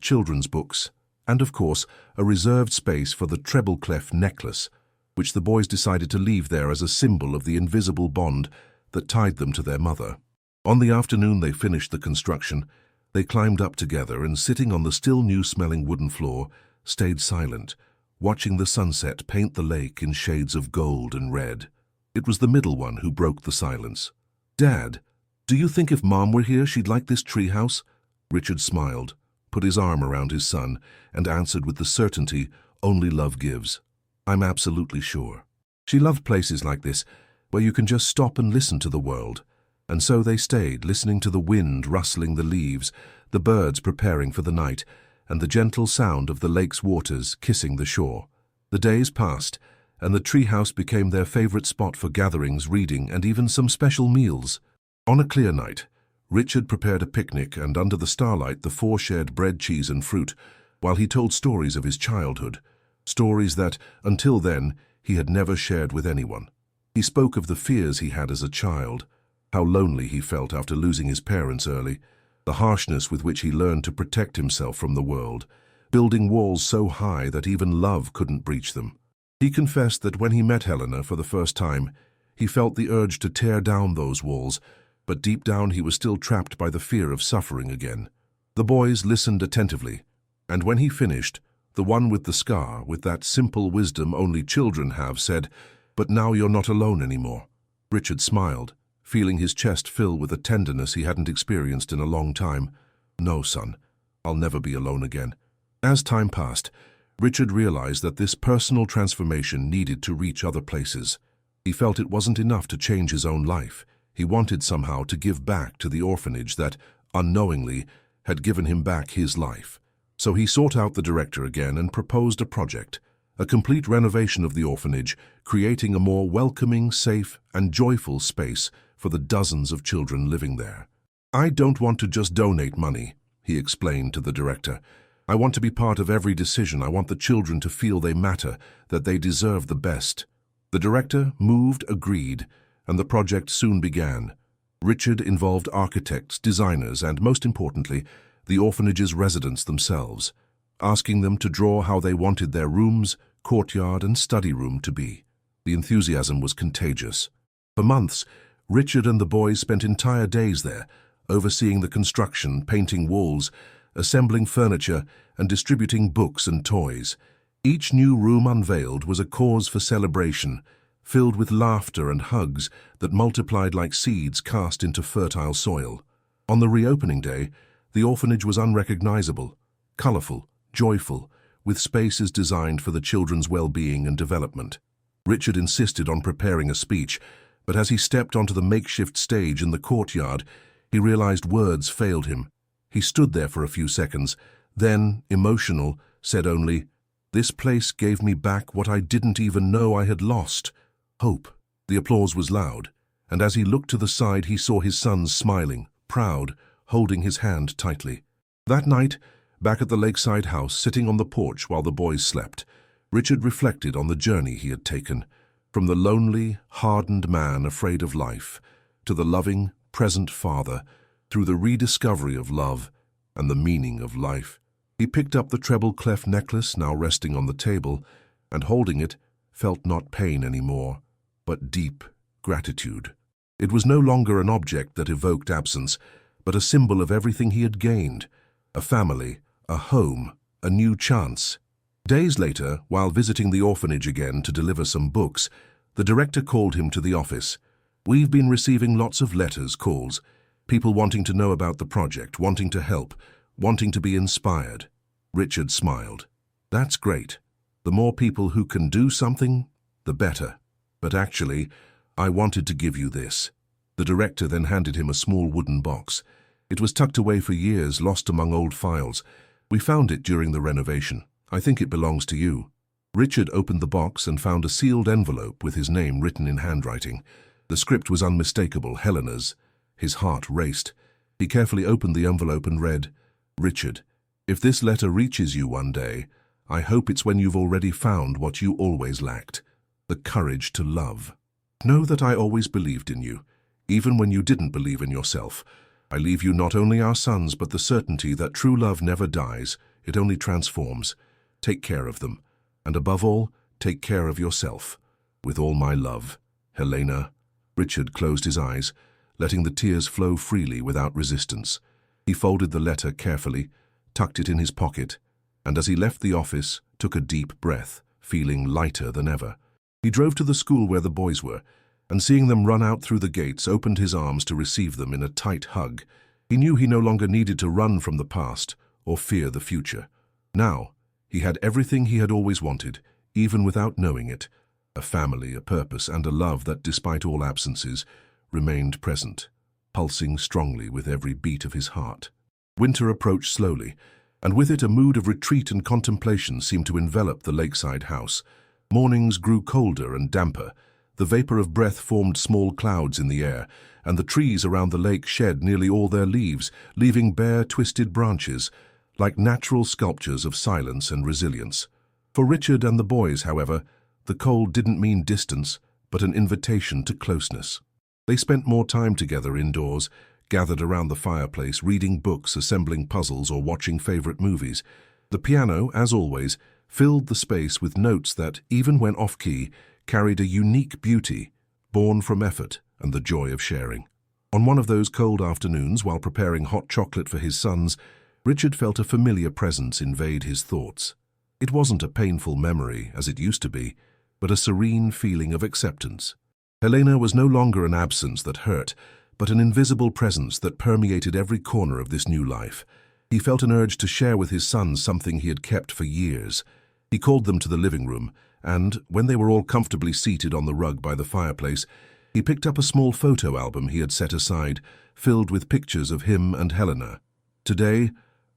children's books, and of course, a reserved space for the treble clef necklace, which the boys decided to leave there as a symbol of the invisible bond that tied them to their mother. On the afternoon they finished the construction, they climbed up together and, sitting on the still new-smelling wooden floor, stayed silent, watching the sunset paint the lake in shades of gold and red. It was the middle one who broke the silence. "Dad, do you think if Mom were here she'd like this treehouse?" Richard smiled, put his arm around his son, and answered with the certainty only love gives. "I'm absolutely sure. She loved places like this, where you can just stop and listen to the world." And so they stayed, listening to the wind rustling the leaves, the birds preparing for the night, and the gentle sound of the lake's waters kissing the shore. The days passed, and the treehouse became their favorite spot for gatherings, reading, and even some special meals. On a clear night, Richard prepared a picnic, and under the starlight the four shared bread, cheese, and fruit, while he told stories of his childhood, stories that, until then, he had never shared with anyone. He spoke of the fears he had as a child, how lonely he felt after losing his parents early, the harshness with which he learned to protect himself from the world, building walls so high that even love couldn't breach them. He confessed that when he met Helena for the first time, he felt the urge to tear down those walls, but deep down he was still trapped by the fear of suffering again. The boys listened attentively, and when he finished, the one with the scar, with that simple wisdom only children have, said, "But now you're not alone anymore." Richard smiled, feeling his chest fill with a tenderness he hadn't experienced in a long time. "No, son, I'll never be alone again." As time passed, Richard realized that this personal transformation needed to reach other places. He felt it wasn't enough to change his own life. He wanted somehow to give back to the orphanage that, unknowingly, had given him back his life. So he sought out the director again and proposed a project, a complete renovation of the orphanage, creating a more welcoming, safe, and joyful space for the dozens of children living there. "I don't want to just donate money," he explained to the director. "I want to be part of every decision. I want the children to feel they matter, that they deserve the best." The director, moved, agreed, and the project soon began. Richard involved architects, designers, and, most importantly, the orphanage's residents themselves, asking them to draw how they wanted their rooms, courtyard, and study room to be. The enthusiasm was contagious. For months, Richard and the boys spent entire days there, overseeing the construction, painting walls, assembling furniture, and distributing books and toys. Each new room unveiled was a cause for celebration, filled with laughter and hugs that multiplied like seeds cast into fertile soil. On the reopening day, the orphanage was unrecognizable, colorful, joyful, with spaces designed for the children's well-being and development. Richard insisted on preparing a speech, but as he stepped onto the makeshift stage in the courtyard, he realized words failed him. He stood there for a few seconds, then, emotional, said only, "This place gave me back what I didn't even know I had lost: hope." The applause was loud, and as he looked to the side he saw his sons smiling, proud, holding his hand tightly. That night, back at the lakeside house, sitting on the porch while the boys slept, Richard reflected on the journey he had taken, from the lonely, hardened man afraid of life, to the loving, present father, through the rediscovery of love and the meaning of life. He picked up the treble clef necklace now resting on the table, and holding it, felt not pain anymore, but deep gratitude. It was no longer an object that evoked absence, but a symbol of everything he had gained: a family, a home, a new chance. Days later, while visiting the orphanage again to deliver some books, the director called him to the office. "We've been receiving lots of letters, calls, people wanting to know about the project, wanting to help, wanting to be inspired." Richard smiled. "That's great. The more people who can do something, the better. But actually, I wanted to give you this." The director then handed him a small wooden box. It was tucked away for years, lost among old files. "We found it during the renovation. I think it belongs to you." Richard opened the box and found a sealed envelope with his name written in handwriting. The script was unmistakable, Helena's. His heart raced. He carefully opened the envelope and read, "Richard, if this letter reaches you one day, I hope it's when you've already found what you always lacked: the courage to love. Know that I always believed in you, even when you didn't believe in yourself. I leave you not only our sons, but the certainty that true love never dies, it only transforms. Take care of them, and above all, take care of yourself. With all my love, Helena. Richard closed his eyes, letting the tears flow freely without resistance. He folded the letter carefully, tucked it in his pocket, and as he left the office, took a deep breath, feeling lighter than ever. He drove to the school where the boys were, and seeing them run out through the gates, opened his arms to receive them in a tight hug. He knew he no longer needed to run from the past or fear the future. Now, he had everything he had always wanted, even without knowing it: a family, a purpose, and a love that, despite all absences, remained present, pulsing strongly with every beat of his heart. Winter approached slowly, and with it a mood of retreat and contemplation seemed to envelop the lakeside house. Mornings grew colder and damper. The vapor of breath formed small clouds in the air, and the trees around the lake shed nearly all their leaves, leaving bare, twisted branches, like natural sculptures of silence and resilience. For Richard and the boys, however, the cold didn't mean distance, but an invitation to closeness. They spent more time together indoors, gathered around the fireplace, reading books, assembling puzzles, or watching favorite movies. The piano, as always, filled the space with notes that, even when off-key, carried a unique beauty, born from effort and the joy of sharing. On one of those cold afternoons, while preparing hot chocolate for his sons, Richard felt a familiar presence invade his thoughts. It wasn't a painful memory, as it used to be, but a serene feeling of acceptance. Helena was no longer an absence that hurt, but an invisible presence that permeated every corner of this new life. He felt an urge to share with his sons something he had kept for years. He called them to the living room, and, when they were all comfortably seated on the rug by the fireplace, he picked up a small photo album he had set aside, filled with pictures of him and Helena. "Today,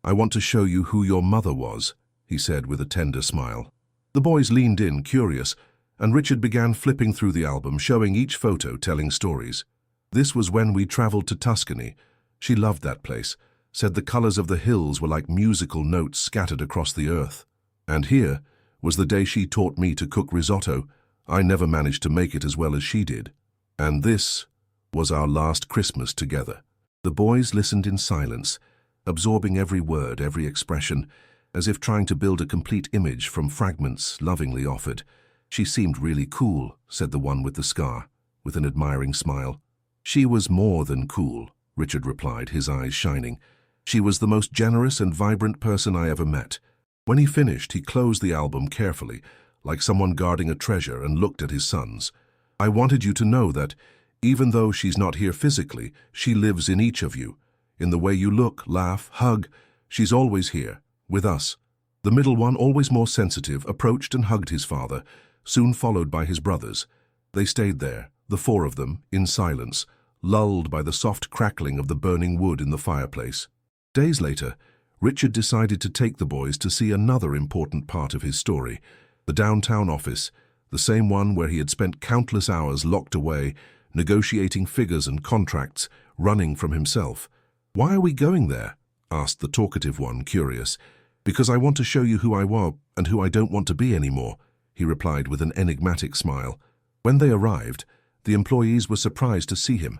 I want to show you who your mother was," he said with a tender smile. The boys leaned in, curious, and Richard began flipping through the album, showing each photo telling stories. "This was when we traveled to Tuscany. She loved that place, said the colors of the hills were like musical notes scattered across the earth. And here was the day she taught me to cook risotto. I never managed to make it as well as she did. And this was our last Christmas together." The boys listened in silence, absorbing every word, every expression, as if trying to build a complete image from fragments lovingly offered. "She seemed really cool," said the one with the scar, with an admiring smile. "She was more than cool," Richard replied, his eyes shining. "She was the most generous and vibrant person I ever met." When he finished, he closed the album carefully, like someone guarding a treasure, and looked at his sons. "I wanted you to know that, even though she's not here physically, she lives in each of you. In the way you look, laugh, hug, she's always here, with us." The middle one, always more sensitive, approached and hugged his father, soon followed by his brothers. They stayed there, the four of them, in silence, lulled by the soft crackling of the burning wood in the fireplace. Days later, Richard decided to take the boys to see another important part of his story, the downtown office, the same one where he had spent countless hours locked away, negotiating figures and contracts, running from himself. "Why are we going there?" asked the talkative one, curious. "Because I want to show you who I was and who I don't want to be anymore," he replied with an enigmatic smile. When they arrived, the employees were surprised to see him,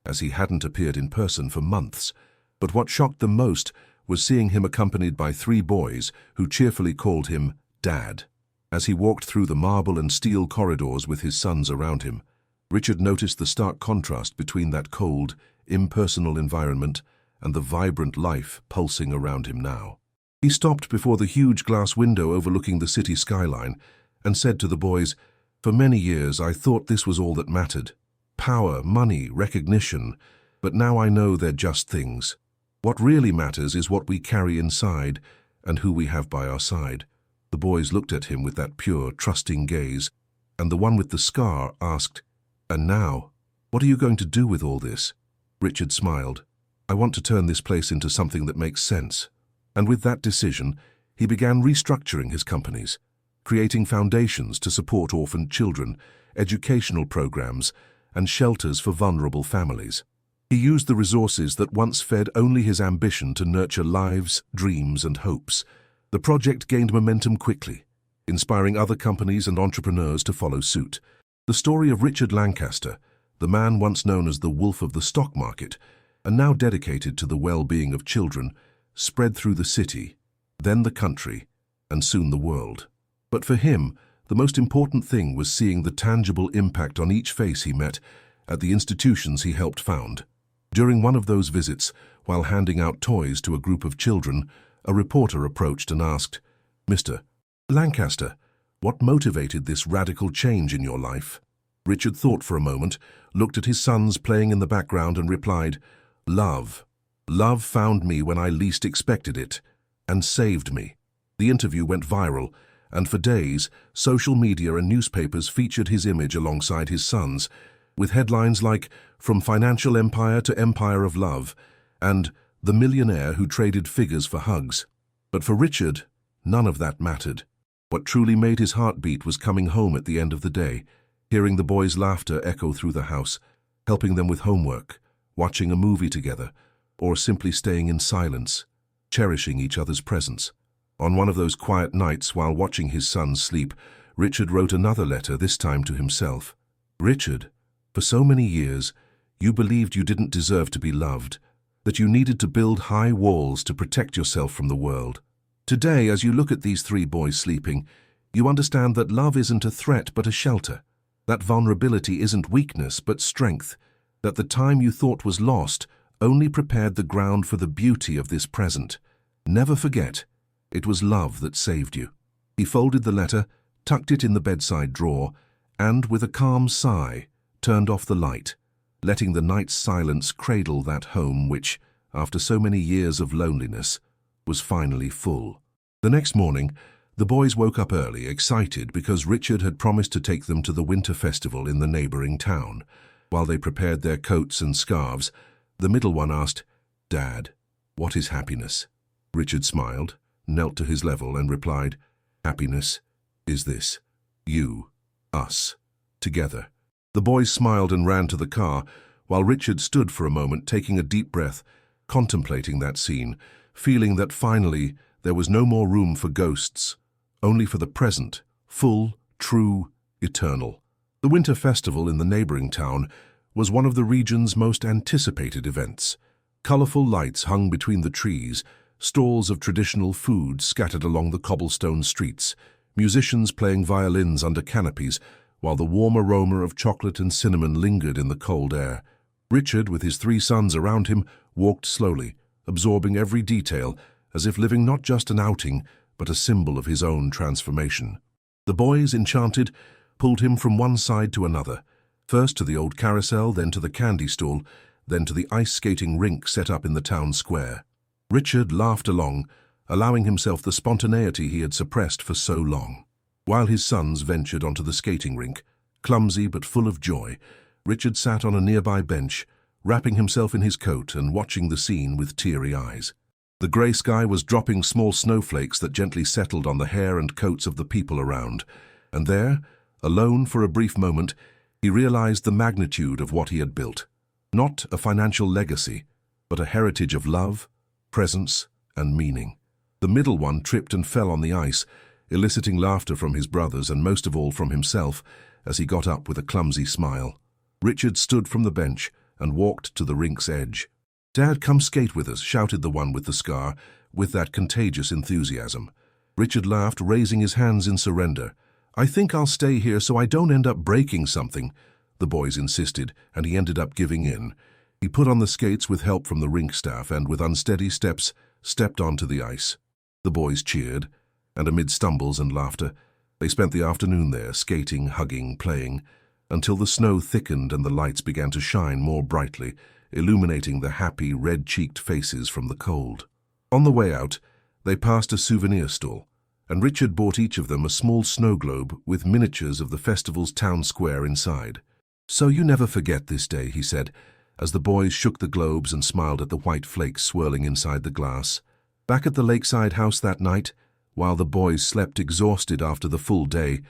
as he hadn't appeared in person for months. But what shocked them most was seeing him accompanied by 3 boys who cheerfully called him Dad. As he walked through the marble and steel corridors with his sons around him, Richard noticed the stark contrast between that cold, impersonal environment and the vibrant life pulsing around him now. He stopped before the huge glass window overlooking the city skyline and said to the boys, "For many years I thought this was all that mattered. Power, money, recognition, but now I know they're just things. What really matters is what we carry inside and who we have by our side." The boys looked at him with that pure, trusting gaze, and the one with the scar asked, "And now, what are you going to do with all this?" Richard smiled. "I want to turn this place into something that makes sense." And with that decision, he began restructuring his companies, creating foundations to support orphaned children, educational programs, and shelters for vulnerable families. He used the resources that once fed only his ambition to nurture lives, dreams, and hopes. The project gained momentum quickly, inspiring other companies and entrepreneurs to follow suit. The story of Richard Lancaster, the man once known as the Wolf of the stock market, and now dedicated to the well-being of children, spread through the city, then the country, and soon the world. But for him, the most important thing was seeing the tangible impact on each face he met at the institutions he helped found. During one of those visits, while handing out toys to a group of children, a reporter approached and asked, "Mr. Lancaster, what motivated this radical change in your life?" Richard thought for a moment, looked at his sons playing in the background and replied, "Love. Love found me when I least expected it, and saved me." The interview went viral, and for days, social media and newspapers featured his image alongside his sons, with headlines like "From Financial Empire to Empire of Love" and "The Millionaire Who Traded Figures for Hugs." But for Richard, none of that mattered. What truly made his heart beat was coming home at the end of the day, hearing the boys' laughter echo through the house, helping them with homework, watching a movie together, or simply staying in silence, cherishing each other's presence. On one of those quiet nights while watching his sons sleep, Richard wrote another letter, this time to himself. "Richard, for so many years, you believed you didn't deserve to be loved, that you needed to build high walls to protect yourself from the world. Today, as you look at these 3 boys sleeping, you understand that love isn't a threat but a shelter, that vulnerability isn't weakness but strength, that the time you thought was lost only prepared the ground for the beauty of this present. Never forget, it was love that saved you." He folded the letter, tucked it in the bedside drawer, and, with a calm sigh, turned off the light, letting the night's silence cradle that home which, after so many years of loneliness, was finally full. The next morning, the boys woke up early, excited because Richard had promised to take them to the winter festival in the neighboring town. While they prepared their coats and scarves, the middle one asked, "Dad, what is happiness?" Richard smiled, knelt to his level, and replied, "Happiness is this. You, us, together." The boys smiled and ran to the car, while Richard stood for a moment, taking a deep breath, contemplating that scene, feeling that finally there was no more room for ghosts, only for the present, full, true, eternal. The winter festival in the neighboring town was one of the region's most anticipated events. Colorful lights hung between the trees, stalls of traditional food scattered along the cobblestone streets, musicians playing violins under canopies, while the warm aroma of chocolate and cinnamon lingered in the cold air. Richard, with his 3 sons around him, walked slowly, absorbing every detail, as if living not just an outing, but a symbol of his own transformation. The boys, enchanted, pulled him from one side to another, first to the old carousel, then to the candy stall, then to the ice skating rink set up in the town square. Richard laughed along, allowing himself the spontaneity he had suppressed for so long. While his sons ventured onto the skating rink, clumsy but full of joy, Richard sat on a nearby bench, wrapping himself in his coat and watching the scene with teary eyes. The grey sky was dropping small snowflakes that gently settled on the hair and coats of the people around, and there, alone for a brief moment, he realized the magnitude of what he had built. Not a financial legacy, but a heritage of love, presence, and meaning. The middle one tripped and fell on the ice, eliciting laughter from his brothers and most of all from himself as he got up with a clumsy smile. Richard stood from the bench and walked to the rink's edge. "Dad, come skate with us," shouted the one with the scar, with that contagious enthusiasm. Richard laughed, raising his hands in surrender. "I think I'll stay here so I don't end up breaking something," the boys insisted, and he ended up giving in. He put on the skates with help from the rink staff and, with unsteady steps, stepped onto the ice. The boys cheered, and amid stumbles and laughter, they spent the afternoon there, skating, hugging, playing, until the snow thickened and the lights began to shine more brightly, illuminating the happy, red-cheeked faces from the cold. On the way out, they passed a souvenir stall, and Richard bought each of them a small snow globe with miniatures of the festival's town square inside. "So you never forget this day," he said, as the boys shook the globes and smiled at the white flakes swirling inside the glass. Back at the lakeside house that night, while the boys slept exhausted after the full day,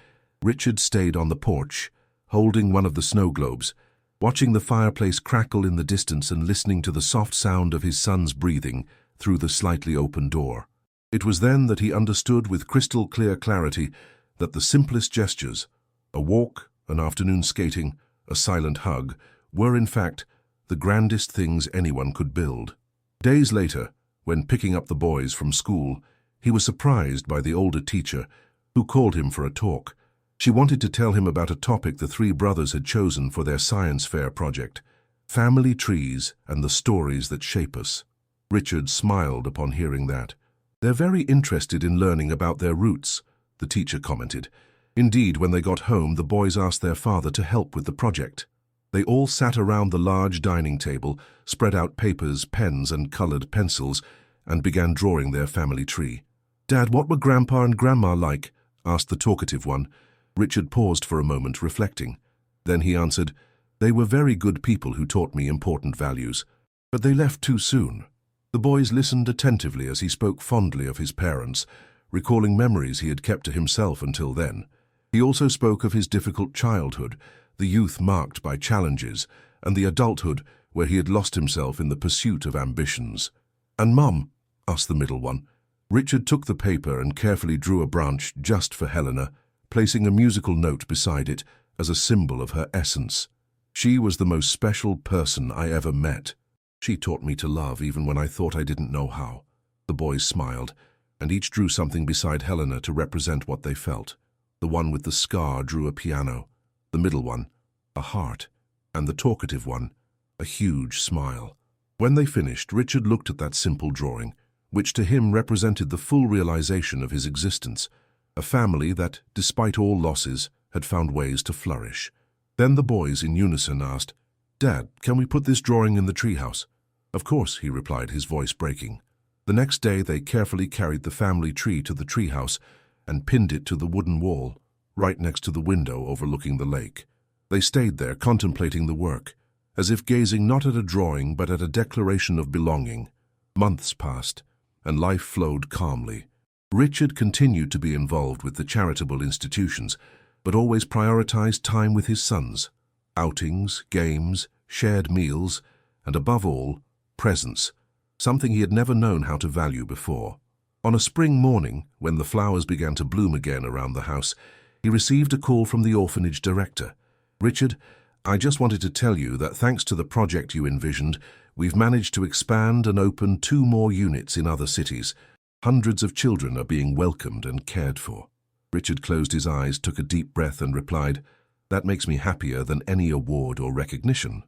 Richard stayed on the porch, holding one of the snow globes, watching the fireplace crackle in the distance and listening to the soft sound of his son's breathing through the slightly open door. It was then that he understood with crystal-clear clarity that the simplest gestures, a walk, an afternoon skating, a silent hug, were in fact the the grandest things anyone could build. Days later, when picking up the boys from school, he was surprised by the older teacher, who called him for a talk. She wanted to tell him about a topic the three brothers had chosen for their science fair project: family trees and the stories that shape us. Richard smiled upon hearing that. "They're very interested in learning about their roots," the teacher commented. Indeed, when they got home, the boys asked their father to help with the project. They all sat around the large dining table, spread out papers, pens, and colored pencils, and began drawing their family tree. "Dad, what were Grandpa and Grandma like?" asked the talkative one. Richard paused for a moment, reflecting. Then he answered, "They were very good people who taught me important values. But they left too soon." The boys listened attentively as he spoke fondly of his parents, recalling memories he had kept to himself until then. He also spoke of his difficult childhood, the youth marked by challenges, and the adulthood where he had lost himself in the pursuit of ambitions. "And Mum?" asked the middle one. Richard took the paper and carefully drew a branch just for Helena, placing a musical note beside it as a symbol of her essence. "She was the most special person I ever met. She taught me to love even when I thought I didn't know how." The boys smiled, and each drew something beside Helena to represent what they felt. The one with the scar drew a piano, the middle one, a heart, and the talkative one, a huge smile. When they finished, Richard looked at that simple drawing, which to him represented the full realization of his existence, a family that, despite all losses, had found ways to flourish. Then the boys in unison asked, "Dad, can we put this drawing in the treehouse?" "Of course," he replied, his voice breaking. The next day they carefully carried the family tree to the treehouse and pinned it to the wooden wall, right next to the window overlooking the lake. They stayed there contemplating the work, as if gazing not at a drawing but at a declaration of belonging. Months passed, and life flowed calmly. Richard continued to be involved with the charitable institutions, but always prioritized time with his sons. Outings, games, shared meals, and above all, presents, something he had never known how to value before. On a spring morning, when the flowers began to bloom again around the house, he received a call from the orphanage director. "Richard, I just wanted to tell you that thanks to the project you envisioned, we've managed to expand and open 2 more units in other cities. Hundreds of children are being welcomed and cared for." Richard closed his eyes, took a deep breath, and replied, "That makes me happier than any award or recognition."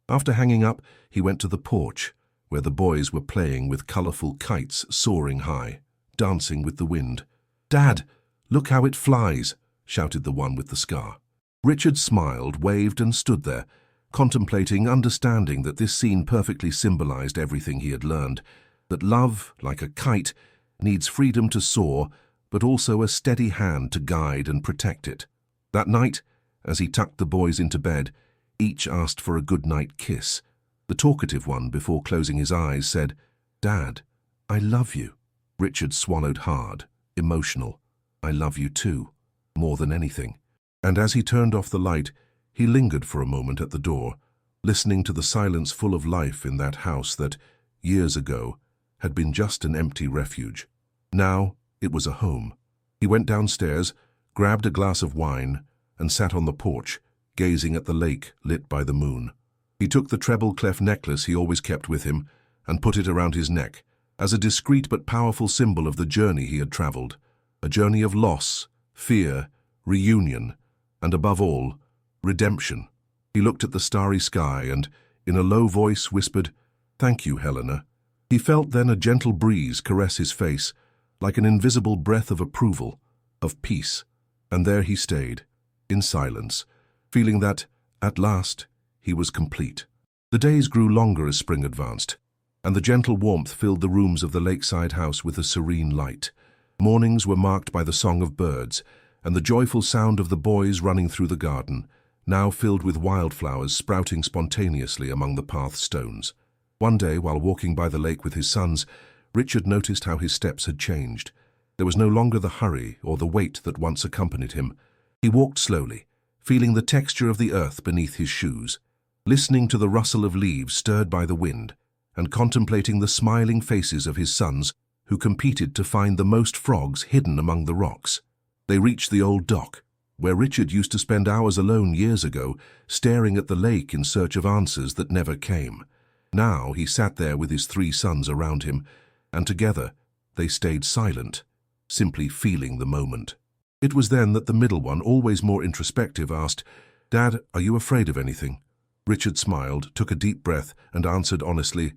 After hanging up, he went to the porch, where the boys were playing with colorful kites soaring high, dancing with the wind. "Dad, look how it flies!" shouted the one with the scar. Richard smiled, waved, and stood there, contemplating, understanding that this scene perfectly symbolized everything he had learned, that love, like a kite, needs freedom to soar, but also a steady hand to guide and protect it. That night, as he tucked the boys into bed, each asked for a good-night kiss. The talkative one, before closing his eyes, said, "Dad, I love you." Richard swallowed hard, emotional. "I love you too, more than anything." And as he turned off the light, he lingered for a moment at the door, listening to the silence full of life in that house that, years ago, had been just an empty refuge. Now it was a home. He went downstairs, grabbed a glass of wine, and sat on the porch, gazing at the lake lit by the moon. He took the treble-clef necklace he always kept with him and put it around his neck, as a discreet but powerful symbol of the journey he had traveled, a journey of loss, fear, reunion, and above all, redemption. He looked at the starry sky and, in a low voice, whispered, "Thank you, Helena." He felt then a gentle breeze caress his face, like an invisible breath of approval, of peace, and there he stayed, in silence, feeling that, at last, he was complete. The days grew longer as spring advanced, and the gentle warmth filled the rooms of the lakeside house with a serene light. Mornings were marked by the song of birds, and the joyful sound of the boys running through the garden, now filled with wildflowers sprouting spontaneously among the path stones. One day, while walking by the lake with his sons, Richard noticed how his steps had changed. There was no longer the hurry or the weight that once accompanied him. He walked slowly, feeling the texture of the earth beneath his shoes, listening to the rustle of leaves stirred by the wind, and contemplating the smiling faces of his sons who competed to find the most frogs hidden among the rocks. They reached the old dock, where Richard used to spend hours alone years ago, staring at the lake in search of answers that never came. Now he sat there with his 3 sons around him, and together they stayed silent, simply feeling the moment. It was then that the middle one, always more introspective, asked, "Dad, are you afraid of anything?" Richard smiled, took a deep breath, and answered honestly,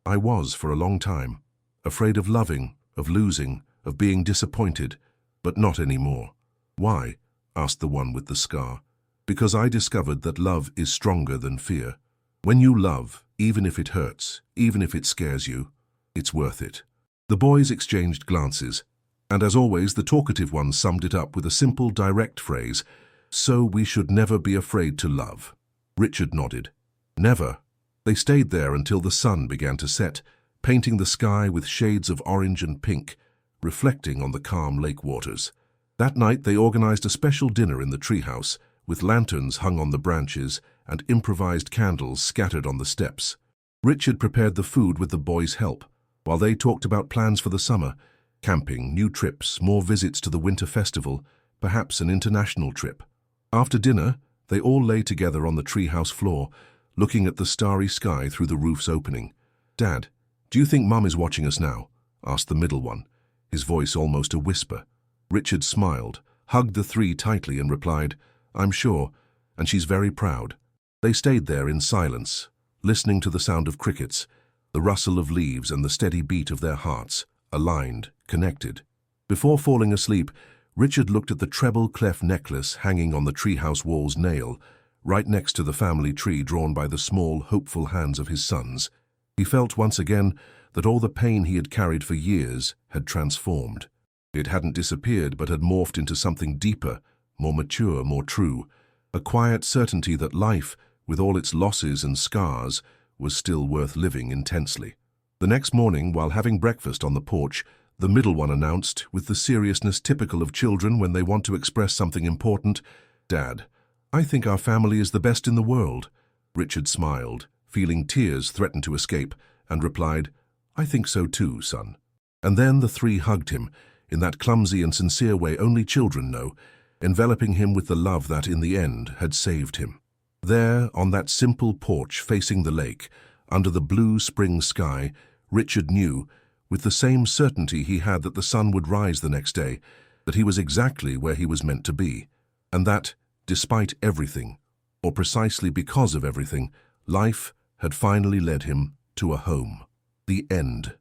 "I was for a long time. Afraid of loving, of losing, of being disappointed, but not anymore." "Why?" asked the one with the scar. "Because I discovered that love is stronger than fear. When you love, even if it hurts, even if it scares you, it's worth it." The boys exchanged glances, and as always the talkative one summed it up with a simple, direct phrase, "So we should never be afraid to love." Richard nodded. Never. They stayed there until the sun began to set, painting the sky with shades of orange and pink, reflecting on the calm lake waters. That night they organized a special dinner in the treehouse, with lanterns hung on the branches and improvised candles scattered on the steps. Richard prepared the food with the boys' help, while they talked about plans for the summer, camping, new trips, more visits to the winter festival, perhaps an international trip. After dinner, they all lay together on the treehouse floor, looking at the starry sky through the roof's opening. "Dad, do you think Mum is watching us now?" asked the middle one, his voice almost a whisper. Richard smiled, hugged the 3 tightly and replied, "I'm sure, and she's very proud." They stayed there in silence, listening to the sound of crickets, the rustle of leaves and the steady beat of their hearts, aligned, connected. Before falling asleep, Richard looked at the treble-clef necklace hanging on the treehouse wall's nail, right next to the family tree drawn by the small, hopeful hands of his sons. He felt once again that all the pain he had carried for years had transformed. It hadn't disappeared, but had morphed into something deeper, more mature, more true, a quiet certainty that life, with all its losses and scars, was still worth living intensely. The next morning, while having breakfast on the porch, the middle one announced, with the seriousness typical of children when they want to express something important, "Dad, I think our family is the best in the world." Richard smiled, feeling tears threaten to escape, and replied, "I think so too, son." And then the 3 hugged him, in that clumsy and sincere way only children know, enveloping him with the love that, in the end, had saved him. There, on that simple porch facing the lake, under the blue spring sky, Richard knew, with the same certainty he had that the sun would rise the next day, that he was exactly where he was meant to be, and that, despite everything, or precisely because of everything, life had finally led him to a home. The end.